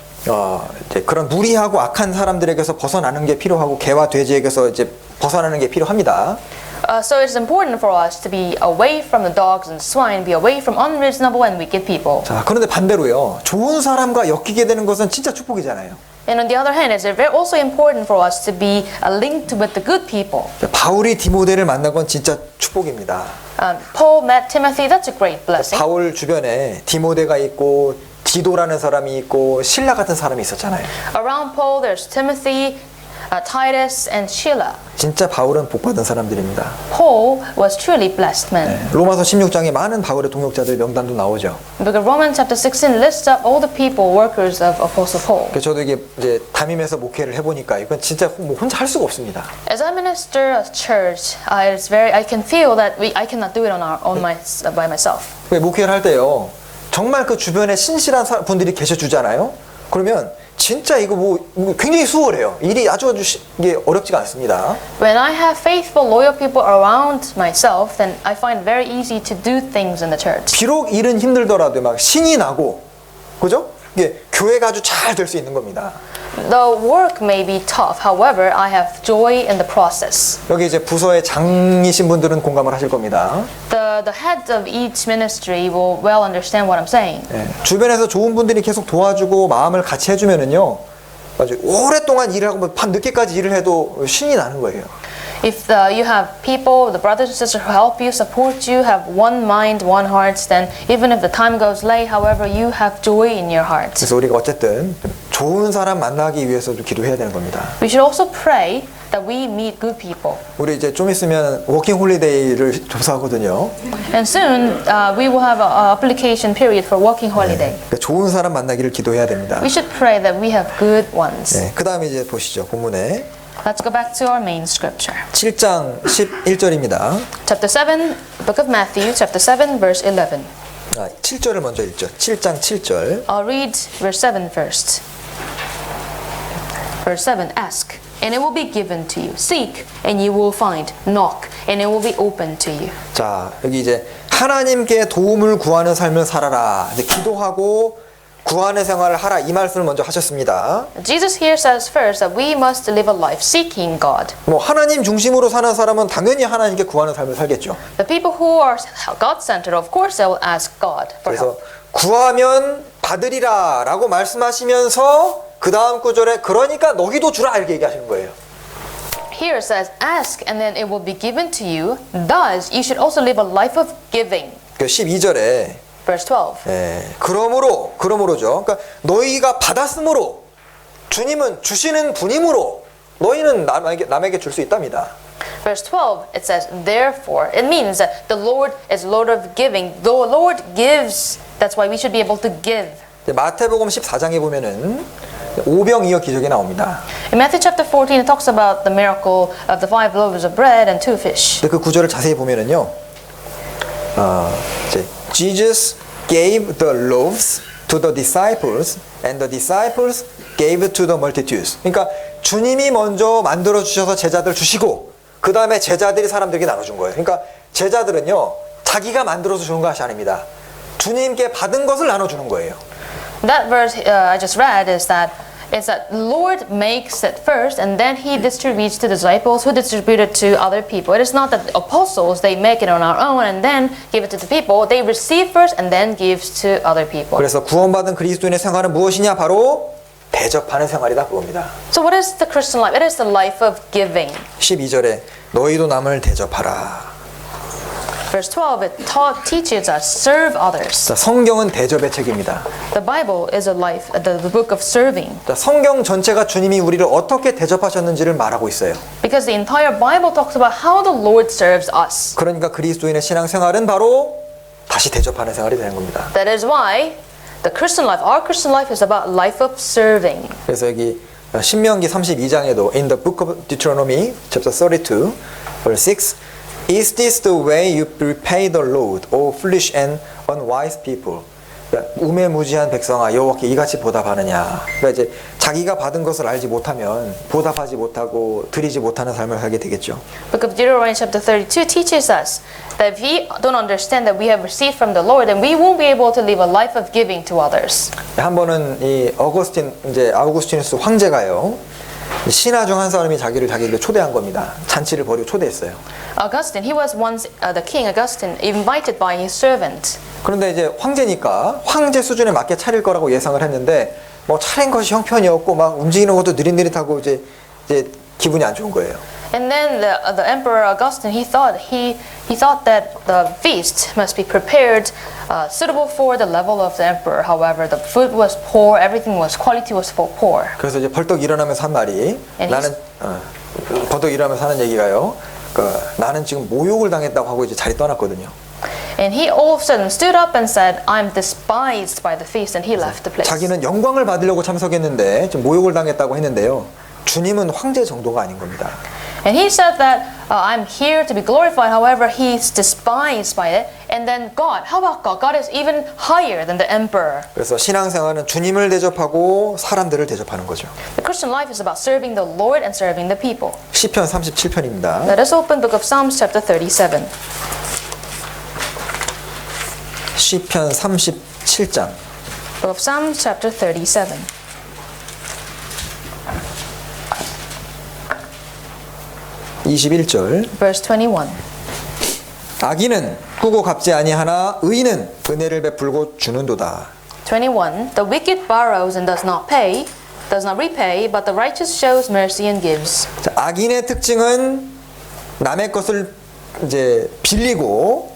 그런 무리하고 악한 사람들에게서 벗어나는 게 필요하고 개와 돼지에게서 이제 벗어나는 게 필요합니다. So it's important for us to be away from the dogs and swine, be away from unreasonable and wicked people. 자, 그런데 반대로요. 좋은 사람과 엮이게 되는 것은 진짜 축복이잖아요. And on the other hand, it's very also important for us to be linked with the good people. 바울이 디모데를 만난 건 진짜 축복입니다. Paul met Timothy. That's a great blessing. 바울 주변에 디모데가 있고 디도라는 사람이 있고 실라 같은 사람이 있었잖아요. Around Paul, there's Timothy, Titus, and Sheila. 진짜 바울은 복받은 사람들입니다. Paul was truly blessed man. 로마서 16장에 많은 바울의 동역자들 명단도 나오죠. Because Romans chapter 16 lists up all the people, workers of Apostle Paul. 그래서 저도 이게 이제 담임에서 목회를 해보니까 이건 진짜 뭐 혼자 할 수가 없습니다. As I minister a church, I can feel that I cannot do it by myself. 목회를 할 때요. 정말 그 주변에 신실한 분들이 계셔주잖아요. 그러면 진짜 이거 뭐 굉장히 수월해요. 일이 아주 이게 어렵지가 않습니다. When I have faithful, loyal people around myself, then I find it very easy to do things in the church. 비록 일은 힘들더라도 막 신이 나고, 그죠? 이게 교회가 아주 잘 될 수 있는 겁니다. The work may be tough, however, I have joy in the process. 여기 이제 부서의 장이신 분들은 공감을 하실 겁니다. The heads of each ministry will well understand what I'm saying. 주변에서 좋은 분들이 계속 도와주고 마음을 같이 해주면은요, 아주 오랫동안 일을 하고 밤 늦게까지 일을 해도 신이 나는 거예요. If you have people, the brothers and sisters who help you, support you, have one mind, one heart, then even if the time goes late, however, you have joy in your heart. 그래서 우리가 어쨌든 좋은 사람 만나기 위해서도 기도해야 되는 겁니다. We should also pray that we meet good people. 우리 이제 좀 있으면 워킹 홀리데이를 조사하거든요. And soon we will have an application period for working holiday. 그러니까 좋은 사람 만나기를 기도해야 됩니다. We should pray that we have good ones. 네, 그 다음에 이제 보시죠. 본문에 Let's go back to our main scripture. 7장 11절입니다. Chapter 7, book of Matthew, chapter 7, verse 11. 7절을 먼저 읽죠. 7장 7절. I'll read verse 7 first. Verse 7, ask, and it will be given to you. Seek, and you will find. Knock, and it will be opened to you. 자, 여기 이제 하나님께 도움을 구하는 삶을 살아라. 이제 기도하고 구하는 생활을 하라. 이 말씀을 먼저 하셨습니다. Jesus here says first that we must live a life seeking God. 뭐 하나님 중심으로 사는 사람은 당연히 하나님께 구하는 삶을 살겠죠. The people who are God-centered, of course, they will ask God for 그래서 help. 구하면 받으리라라고 말씀하시면서 그 다음 구절에 그러니까 너희도 주라 이렇게 얘기하시는 거예요. Here it says, ask and then it will be given to you. Thus, you should also live a life of giving. 그 12절에 Verse 12. 그러므로죠. 그러니까 너희가 받았으므로 주님은 주시는 분이므로 너희는 남에게 줄 수 있답니다. Verse 12, it says, therefore. It means that the Lord is Lord of giving. The Lord gives. That's why we should be able to give. 마태복음 14장에 보면은 오병이어 기적이 나옵니다. In Matthew chapter 14, it talks about the miracle of the 5 loaves of bread and 2 fish. 근데 그 구절을 자세히 보면은요. 이제 Jesus gave the loaves to the disciples and the disciples gave to the multitudes. 그러니까 주님이 먼저 만들어 주셔서 제자들 주시고 그 다음에 제자들이 사람들에게 나눠준 거예요. 그러니까 제자들은요 자기가 만들어서 주는 것이 아닙니다. 주님께 받은 것을 나눠주는 거예요. That verse I just read is that Lord makes it first and then He distributes to the disciples who distribute it to other people. It is not that the apostles, they make it on our own and then give it to the people. They receive first and then gives to other people. 그래서 구원받은 그리스도인의 생활은 무엇이냐? 바로 대접하는 생활이다 그겁니다. So what is the Christian life? It is the life of giving. 12절에 너희도 남을 대접하라. Verse 12, it teaches us, serve others. 자, 성경은 대접의 책입니다. The Bible is the book of serving. 자, 성경 전체가 주님이 우리를 어떻게 대접하셨는지를 말하고 있어요. Because the entire Bible talks about how the Lord serves us. 그러니까 그리스도인의 신앙생활은 바로 다시 대접하는 생활이 되는 겁니다. That is why the Christian life, our Christian life is about life of serving. 그래서 여기 신명기 32장에도 in the book of Deuteronomy chapter 32 verse 6 Is this the way you repay the Lord, O foolish and unwise people? 그러니까 우매무지한 백성아 여호와께 이같이 보답하느냐. 그러니까 이제 자기가 받은 것을 알지 못하면 보답하지 못하고 드리지 못하는 삶을 살게 되겠죠. Book of Deuteronomy chapter 32 teaches us that if we don't understand that we have received from the Lord, then we won't be able to live a life of giving to others. 한 번은 이 아우구스티누스 황제가요. 신하 중 한 사람이 자기를 초대한 겁니다. 잔치를 벌이고 초대했어요. Augustine, he was once the king Augustine invited by his servant. 그런데 이제 황제니까 황제 수준에 맞게 차릴 거라고 예상을 했는데 뭐 차린 것이 형편이었고 막 움직이는 것도 느릿느릿하고 이제 기분이 안 좋은 거예요. And then the emperor Augustine, he thought that the feast must be prepared suitable for the level of the emperor. However, the food was poor, quality was poor. 그래서 이제 벌떡 일어나면서 한 말이 벌떡 일어나면서 하는 얘기가요. 나는 지금 모욕을 당했다고 하고 이제 자리 떠났거든요. And he all of a sudden stood up and said, "I'm despised by the feast," and he left the place. 자기는 영광을 받으려고 참석했는데 지금 모욕을 당했다고 했는데요. 주님은 황제 정도가 아닌 겁니다. And he said that I'm here to be glorified. However, he's despised by it. And then God, how about God? God is even higher than the emperor. 그래서 신앙생활은 주님을 대접하고 사람들을 대접하는 거죠. The Christian life is about serving the Lord and serving the people. 시편 37편입니다. Let us open Book of Psalms chapter 37. 시편 37장. Book of Psalms chapter 37. Verse 21. 악인은 꾸고 갚지 아니하나 의인은 은혜를 베풀고 주는도다. 21. The wicked borrows and does not repay, but the righteous shows mercy and gives. 자, 악인의 특징은 남의 것을 이제 빌리고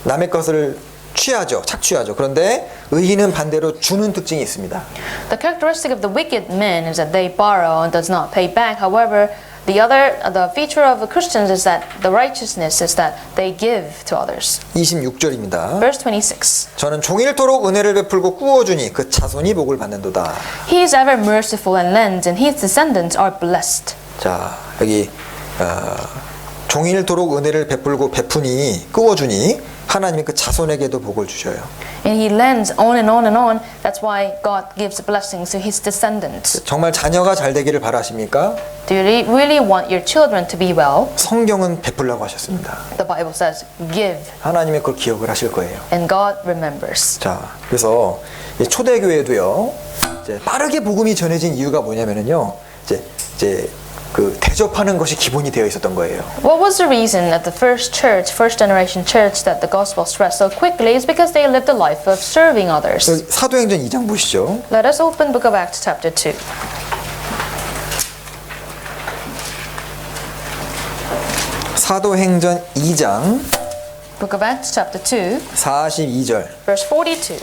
남의 것을 착취하죠. 그런데 의인은 반대로 주는 특징이 있습니다. The characteristic of the wicked men is that they borrow and does not pay back. However, the feature of the Christians is that the righteousness is that they give to others. 26절입니다. Verse 26. 저는 종일토록 은혜를 베풀고 꾸어주니 그 자손이 복을 받는도다. He is ever merciful and lends, and his descendants are blessed. 자, 여기 종일토록 은혜를 베풀고 베푸니 꾸어주니 하나님이 그 자손에게도 복을 주셔요. And he lends on and on and on. That's why God gives blessings to his descendants. 정말 자녀가 잘 되기를 바라십니까? Do you really want your children to be well? 성경은 베풀라고 하셨습니다. The Bible says, give, 하나님이 그걸 기억을 하실 거예요. and God remembers. 자, 그래서 이 초대교회도요. 이제 빠르게 복음이 전해진 이유가 뭐냐면은요. 이제 그 대접하는 것이 기본이 되어 있었던 거예요. What was the reason that the first generation church, that the gospel spread so quickly? Is because they lived a life of serving others. 사도행전 2장 보시죠. Let us open Book of Acts chapter 2. 사도행전 2장 Book of Acts chapter 2, 42절. verse 42.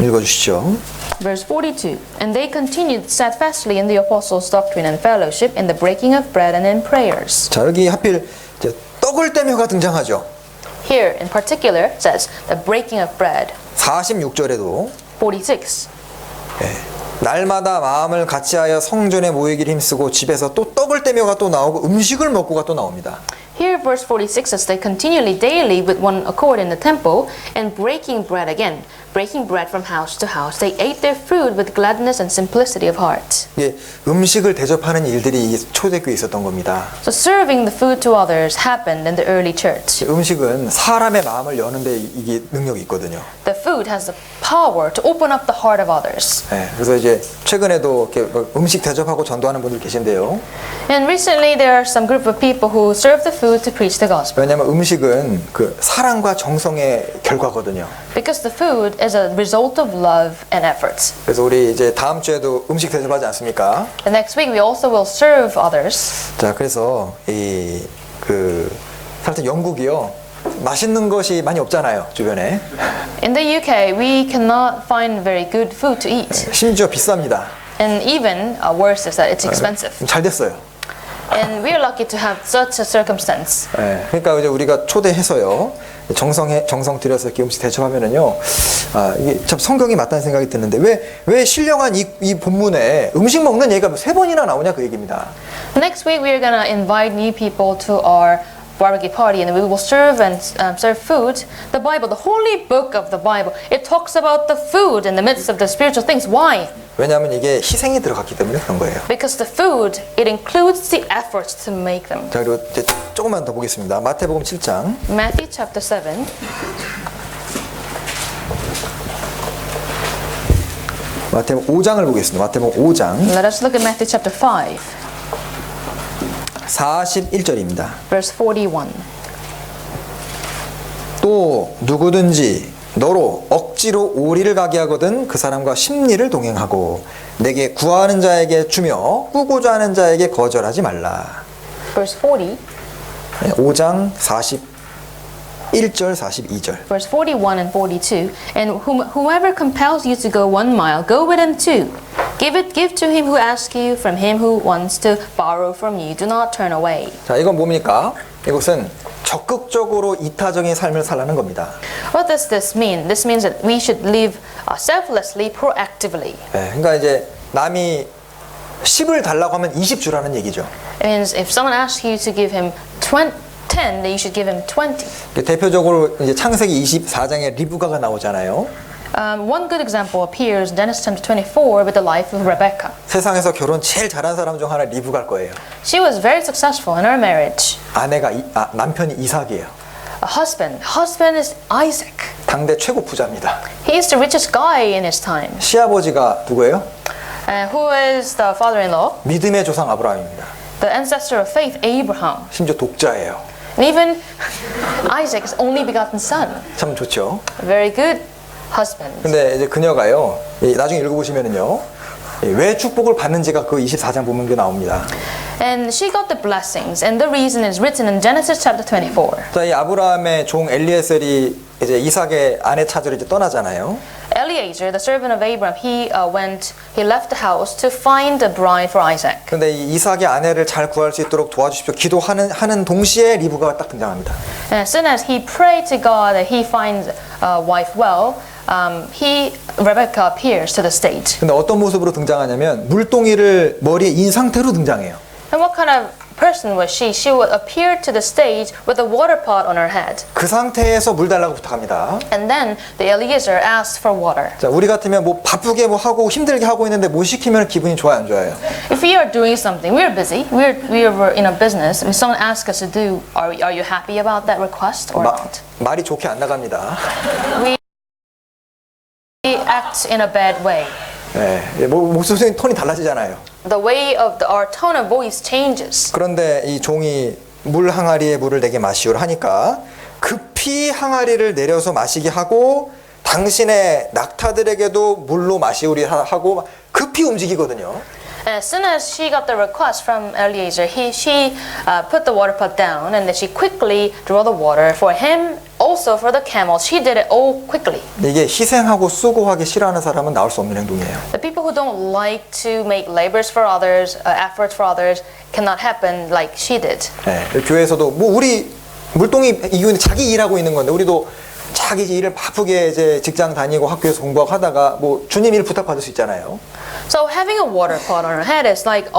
읽어주시죠. Verse 42. And they continued steadfastly in the apostles' doctrine and fellowship, in the breaking of bread and in prayers. 자, 여기 하필 이제 떡을 떼며가 등장하죠. Here in particular says the breaking of bread. 46절에도 46. 날마다 마음을 같이하여 성전에 모이기를 힘쓰고 집에서 또 떡을 떼며가 또 나오고 음식을 먹고가 또 나옵니다. Here verse 46 says they continually daily with one accord in the temple and breaking bread again. Breaking bread from house to house. They ate their food with gladness and simplicity of heart. 예, 음식을 대접하는 일들이 초대교회에 있었던 겁니다. So serving the food to others happened in the early church. 음식은 사람의 마음을 여는데 이게 능력이 있거든요. The food has the power to open up the heart of others. 예, 그래서 이제 최근에도 이렇게 음식 대접하고 전도하는 분들 계신데요. And recently there are some group of people who serve the food to preach the gospel. 왜냐하면 음식은 그 사랑과 정성의 결과거든요. Because the food is a result of love and effort. 그래서 우리 이제 다음 주에도 음식 대접하지 않습니까? The next week we also will serve others. 자, 그래서 사실 영국이요. 맛있는 것이 많이 없잖아요, 주변에. In the UK we cannot find very good food to eat. 심지어 비쌉니다. And even worse is that it's expensive. 잘 됐어요. And we are lucky to have such a circumstance. 예, 그러니까 이제 우리가 초대해서요. 정성 들여서 이렇게 음식 대접하면은요. 이게 참 성경이 맞다는 생각이 드는데 왜 신령한 이 본문에 음식 먹는 얘기가 3번이나 나오냐 그 얘기입니다. Next week we are gonna invite new people to our barbecue party and we will serve food. The Bible, the holy book of the Bible, it talks about the food in the midst of the spiritual things. Why? 왜냐하면 이게 희생이 들어갔기 때문에 그런 거예요. Because the food, it includes the efforts to make them. 자, 그리고 이제 조금만 더 보겠습니다. 마태복음 7장. Matthew chapter 7. 마태복음 5장을 보겠습니다. 마태복음 5장 Let us look at Matthew chapter 5, 41절입니다. verse 41. 또 누구든지 너로 억지로 오리를 가게 하거든 그 사람과 십리를 동행하고 내게 구하는 자에게 주며 꾸고자 하는 자에게 거절하지 말라. Verse 40, 5장 41절 42절. verse 41 and 42. And whoever compels you to go 1 mile, go with him 2. Give to him who asks you, from him who wants to borrow from you. Do not turn away. 자, 이건 뭡니까? 이것은 적극적으로 이타적인 삶을 살라는 겁니다. What does this mean? This means that we should live selflessly, proactively. 네, 그러니까 이제 남이 10을 달라고 하면 20 주라는 얘기죠. It means if someone asks you to give him 10, then you should give him 20. 대표적으로 이제 창세기 24장에 리브가가 나오잖아요. One good example appears in Genesis chapter 24 with the life of Rebecca. 세상에서 결혼 제일 잘한 사람 중 하나 리브가일 거예요. She was very successful in her marriage. 남편이 이삭이에요. Husband is Isaac. 당대 최고 부자입니다. He is the richest guy in his time. 시아버지가 누구예요? Who is the father-in-law? 믿음의 조상 아브라함입니다. The ancestor of faith, Abraham. 심지어 독자예요. And even Isaac is only begotten son. 참 좋죠. Very good husband. 근데 이제 그녀가요. 나중에 읽어보시면은요. 왜 축복을 받는지가 그 24장 보면 나옵니다. And she got the blessings, and the reason is written in Genesis chapter 24. 자, 이 아브라함의 종 엘리에셀이 이제 이삭의 아내 찾으러 이제 떠나잖아요. Eliezer, the servant of Abraham, he left the house to find a bride for Isaac. 근데 이 이삭의 아내를 잘 구할 수 있도록 도와주십시오. 기도하는 동시에 리브가가 딱 등장합니다. And as soon as he prayed to God that he finds a wife well, Rebecca appears to the stage. 근데 어떤 모습으로 등장하냐면 물동이를 머리에 인 상태로 등장해요. And what kind of person was she? She would appear to the stage with a water pot on her head. 그 상태에서 물 달라고 부탁합니다. And then the Eliezer asked for water. 자, 우리 같으면 뭐 바쁘게 뭐 하고 힘들게 하고 있는데 뭐 시키면 기분이 좋아요, 안 좋아요? If we are doing something, we're busy, we are in a business, and someone asks us to do, are you happy about that request or not? 말이 좋게 안 나갑니다. We act in a bad way. 네, 목소리 톤이 달라지잖아요. The way of our tone of voice changes. 그런데 이 종이 물 항아리에 물을 내게 마시오라 하니까 급히 항아리를 내려서 마시게 하고 당신의 낙타들에게도 물로 마시오리 하고 급히 움직이거든요. And as soon as she got the request from Eliezer, she put the water pot down, and then she quickly drew the water for him, also for the camels. She did it all quickly. 이게 희생하고 수고하기 싫어하는 사람은 나올 수 없는 행동이에요. The people who don't like to make labors for others, efforts for others, cannot happen like she did. 네, 교회에서도 뭐 우리 물동이 이건 자기 일하고 있는 건데 우리도 자기 일을 바쁘게 이제 직장 다니고 학교에서 공부하고 하다가 뭐 주님 일 부탁받을 수 있잖아요. So having a water pot on our head is like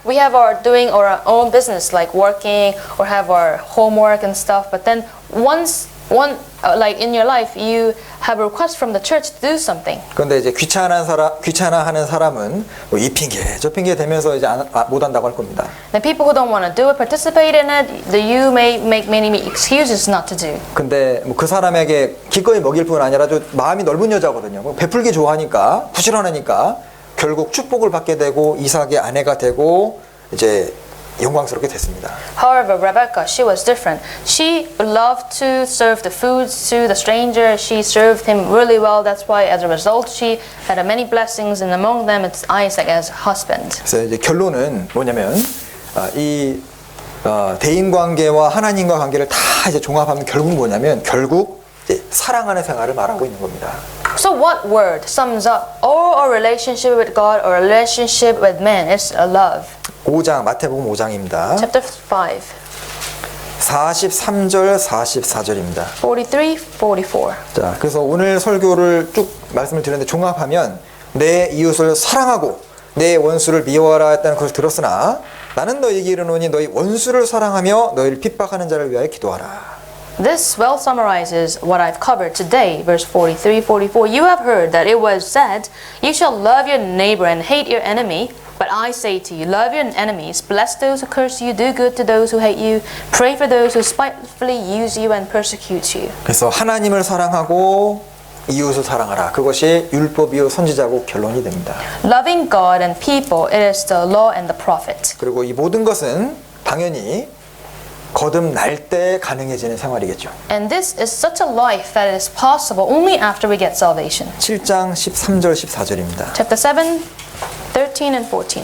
we have doing our own business, like working or have our homework and stuff. But then like in your life, you have a request from the church to do something. 그런데 이제 귀찮아하는 사람은 뭐 이 핑계 저 핑계 대면서 이제 못 한다고 할 겁니다. The people who don't want to do it, participate in it, you may make many excuses not to do. 근데 뭐 그 사람에게 기꺼이 먹일 뿐 아니라 좀 마음이 넓은 여자거든요. 뭐 베풀기 좋아하니까 부지런하니까 결국 축복을 받게 되고 이삭의 아내가 되고 이제 영광스럽게 됐습니다. However, Rebecca, she was different. She loved to serve the foods to the stranger. She served him really well. That's why, as a result, she had many blessings, and among them, it's Isaac as husband. 그래서 이제 결론은 뭐냐면 이 대인 관계와 하나님과 관계를 다 이제 종합하면 결국 이제 사랑하는 생활을 말하고 있는 겁니다. So what word sums up all our relationship with God or relationship with men is a love. 5장 마태복음 5장입니다. Chapter 5, 43절 44절입니다. 43, 44. 자, 그래서 오늘 설교를 쭉 말씀을 드렸는데 종합하면 내 이웃을 사랑하고 내 원수를 미워하라 했다는 것을 들었으나 나는 너희에게 이르노니 너희 원수를 사랑하며 너희를 핍박하는 자를 위하여 기도하라. This well summarizes what I've covered today, verse 43, 44. You have heard that it was said, you shall love your neighbor and hate your enemy. But I say to you, love your enemies, bless those who curse you, do good to those who hate you, pray for those who spitefully use you and persecute you. 그래서 하나님을 사랑하고 이웃을 사랑하라. 그것이 율법이요 선지자고 결론이 됩니다. Loving God and people, it is the law and the prophet. 그리고 이 모든 것은 당연히 거듭날 때 가능해지는 생활이겠죠. And this is such a life that is possible only after we get salvation. 7장 13절 14절입니다. Chapter 7, 13 and 14.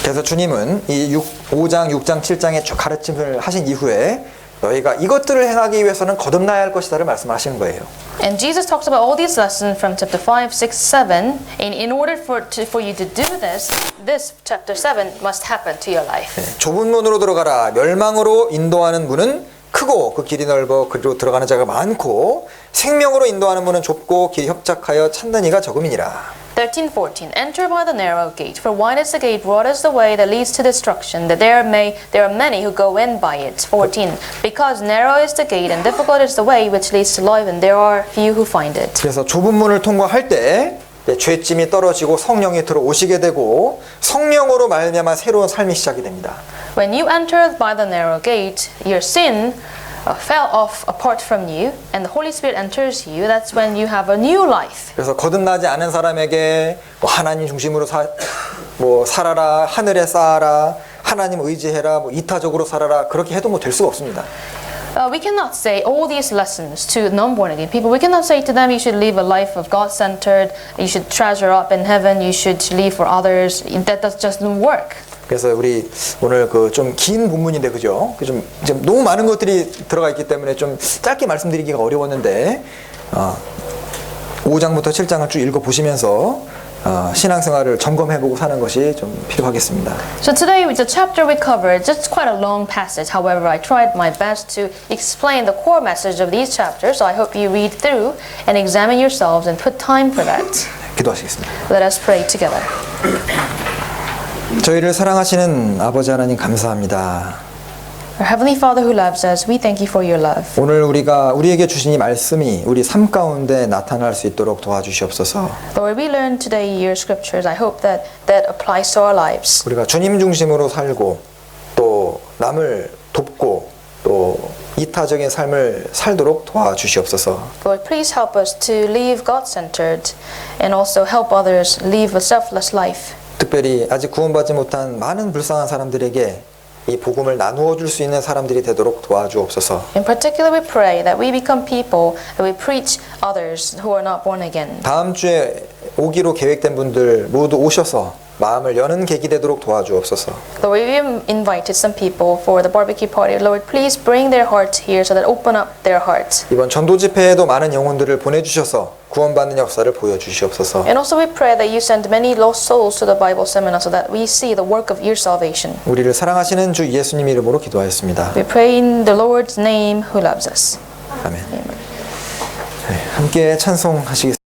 그래서 주님은 이 5장, 6장, 7장의 쭉 가르침을 하신 이후에 너희가 이것들을 행하기 위해서는 거듭나야 할 것이다를 말씀하시는 거예요. And Jesus talks about all these lessons from chapter 5, 6, 7. In order for you to do this chapter 7 must happen to your life. 좁은 문으로 들어가라. 멸망으로 인도하는 문은 크고 그 길이 넓어 그리로 들어가는 자가 많고 생명으로 인도하는 문은 좁고 길이 협착하여 찾는 이가 적음이니라. 13, 14. Enter by the narrow gate, for wide is the gate, broad is the way that leads to destruction, that there are many who go in by it. 14. Because narrow is the gate and difficult is the way which leads to life, and there are few who find it. 그래서 좁은 문을 통과할 때 죄짐이 떨어지고 성령이 들어오시게 되고 성령으로 말미암아 새로운 삶이 시작이 됩니다. When you enter by the narrow gate, your sin fell off apart from you, and the Holy Spirit enters you. That's when you have a new life. 그래서 거듭나지 않은 사람에게 뭐 하나님 중심으로 살아라, 하늘에 쌓아라, 하나님 의지해라, 이타적으로 살아라 그렇게 해도 될 수가 없습니다. We cannot say all these lessons to non-born again people. We cannot say to them, you should live a life of God-centered, you should treasure up in heaven, you should live for others. That just doesn't work. 그래서 우리 오늘 그 좀 긴 본문인데 그죠? 좀 너무 많은 것들이 들어가 있기 때문에 좀 짧게 말씀드리기가 어려웠는데 5장부터 7장을 쭉 읽어 보시면서 신앙생활을 점검해보고 사는 것이 좀 필요하겠습니다. So today the chapter we covered, it's quite a long passage. However, I tried my best to explain the core message of these chapters. So I hope you read through and examine yourselves and put time for that. 기도하시겠습니다. Let us pray together. 저희를 사랑하시는 아버지 하나님 감사합니다. Our Heavenly Father who loves us, we thank you for your love. 오늘 우리에게 주신 이 말씀이 우리 삶 가운데 나타날 수 있도록 도와주시옵소서. Lord, we learned today your scriptures. I hope that applies to our lives. 우리가 주님 중심으로 살고 또 남을 돕고 또 이타적인 삶을 살도록 도와주시옵소서. Lord, please help us to live God-centered and also help others live a selfless life. 특별히 아직 구원받지 못한 많은 불쌍한 사람들에게 이 복음을 나누어 줄 수 있는 사람들이 되도록 도와주옵소서. In particular, we pray that we become people that we preach others who are not born again. 다음 주에 오기로 계획된 분들 모두 오셔서 마음을 여는 계기 되도록 도와주옵소서. Lord, we invited some people for the barbecue party. Lord, please bring their hearts here so that open up their hearts. 이번 전도 집회에도 많은 영혼들을 보내주셔서 구원받는 역사를 보여주시옵소서. And also we pray that you send many lost souls to the Bible seminar so that we see the work of your salvation. 우리를 사랑하시는 주 예수님 이름으로 기도하였습니다. We pray in the Lord's name who loves us. 아멘. 함께 찬송하시겠습니다.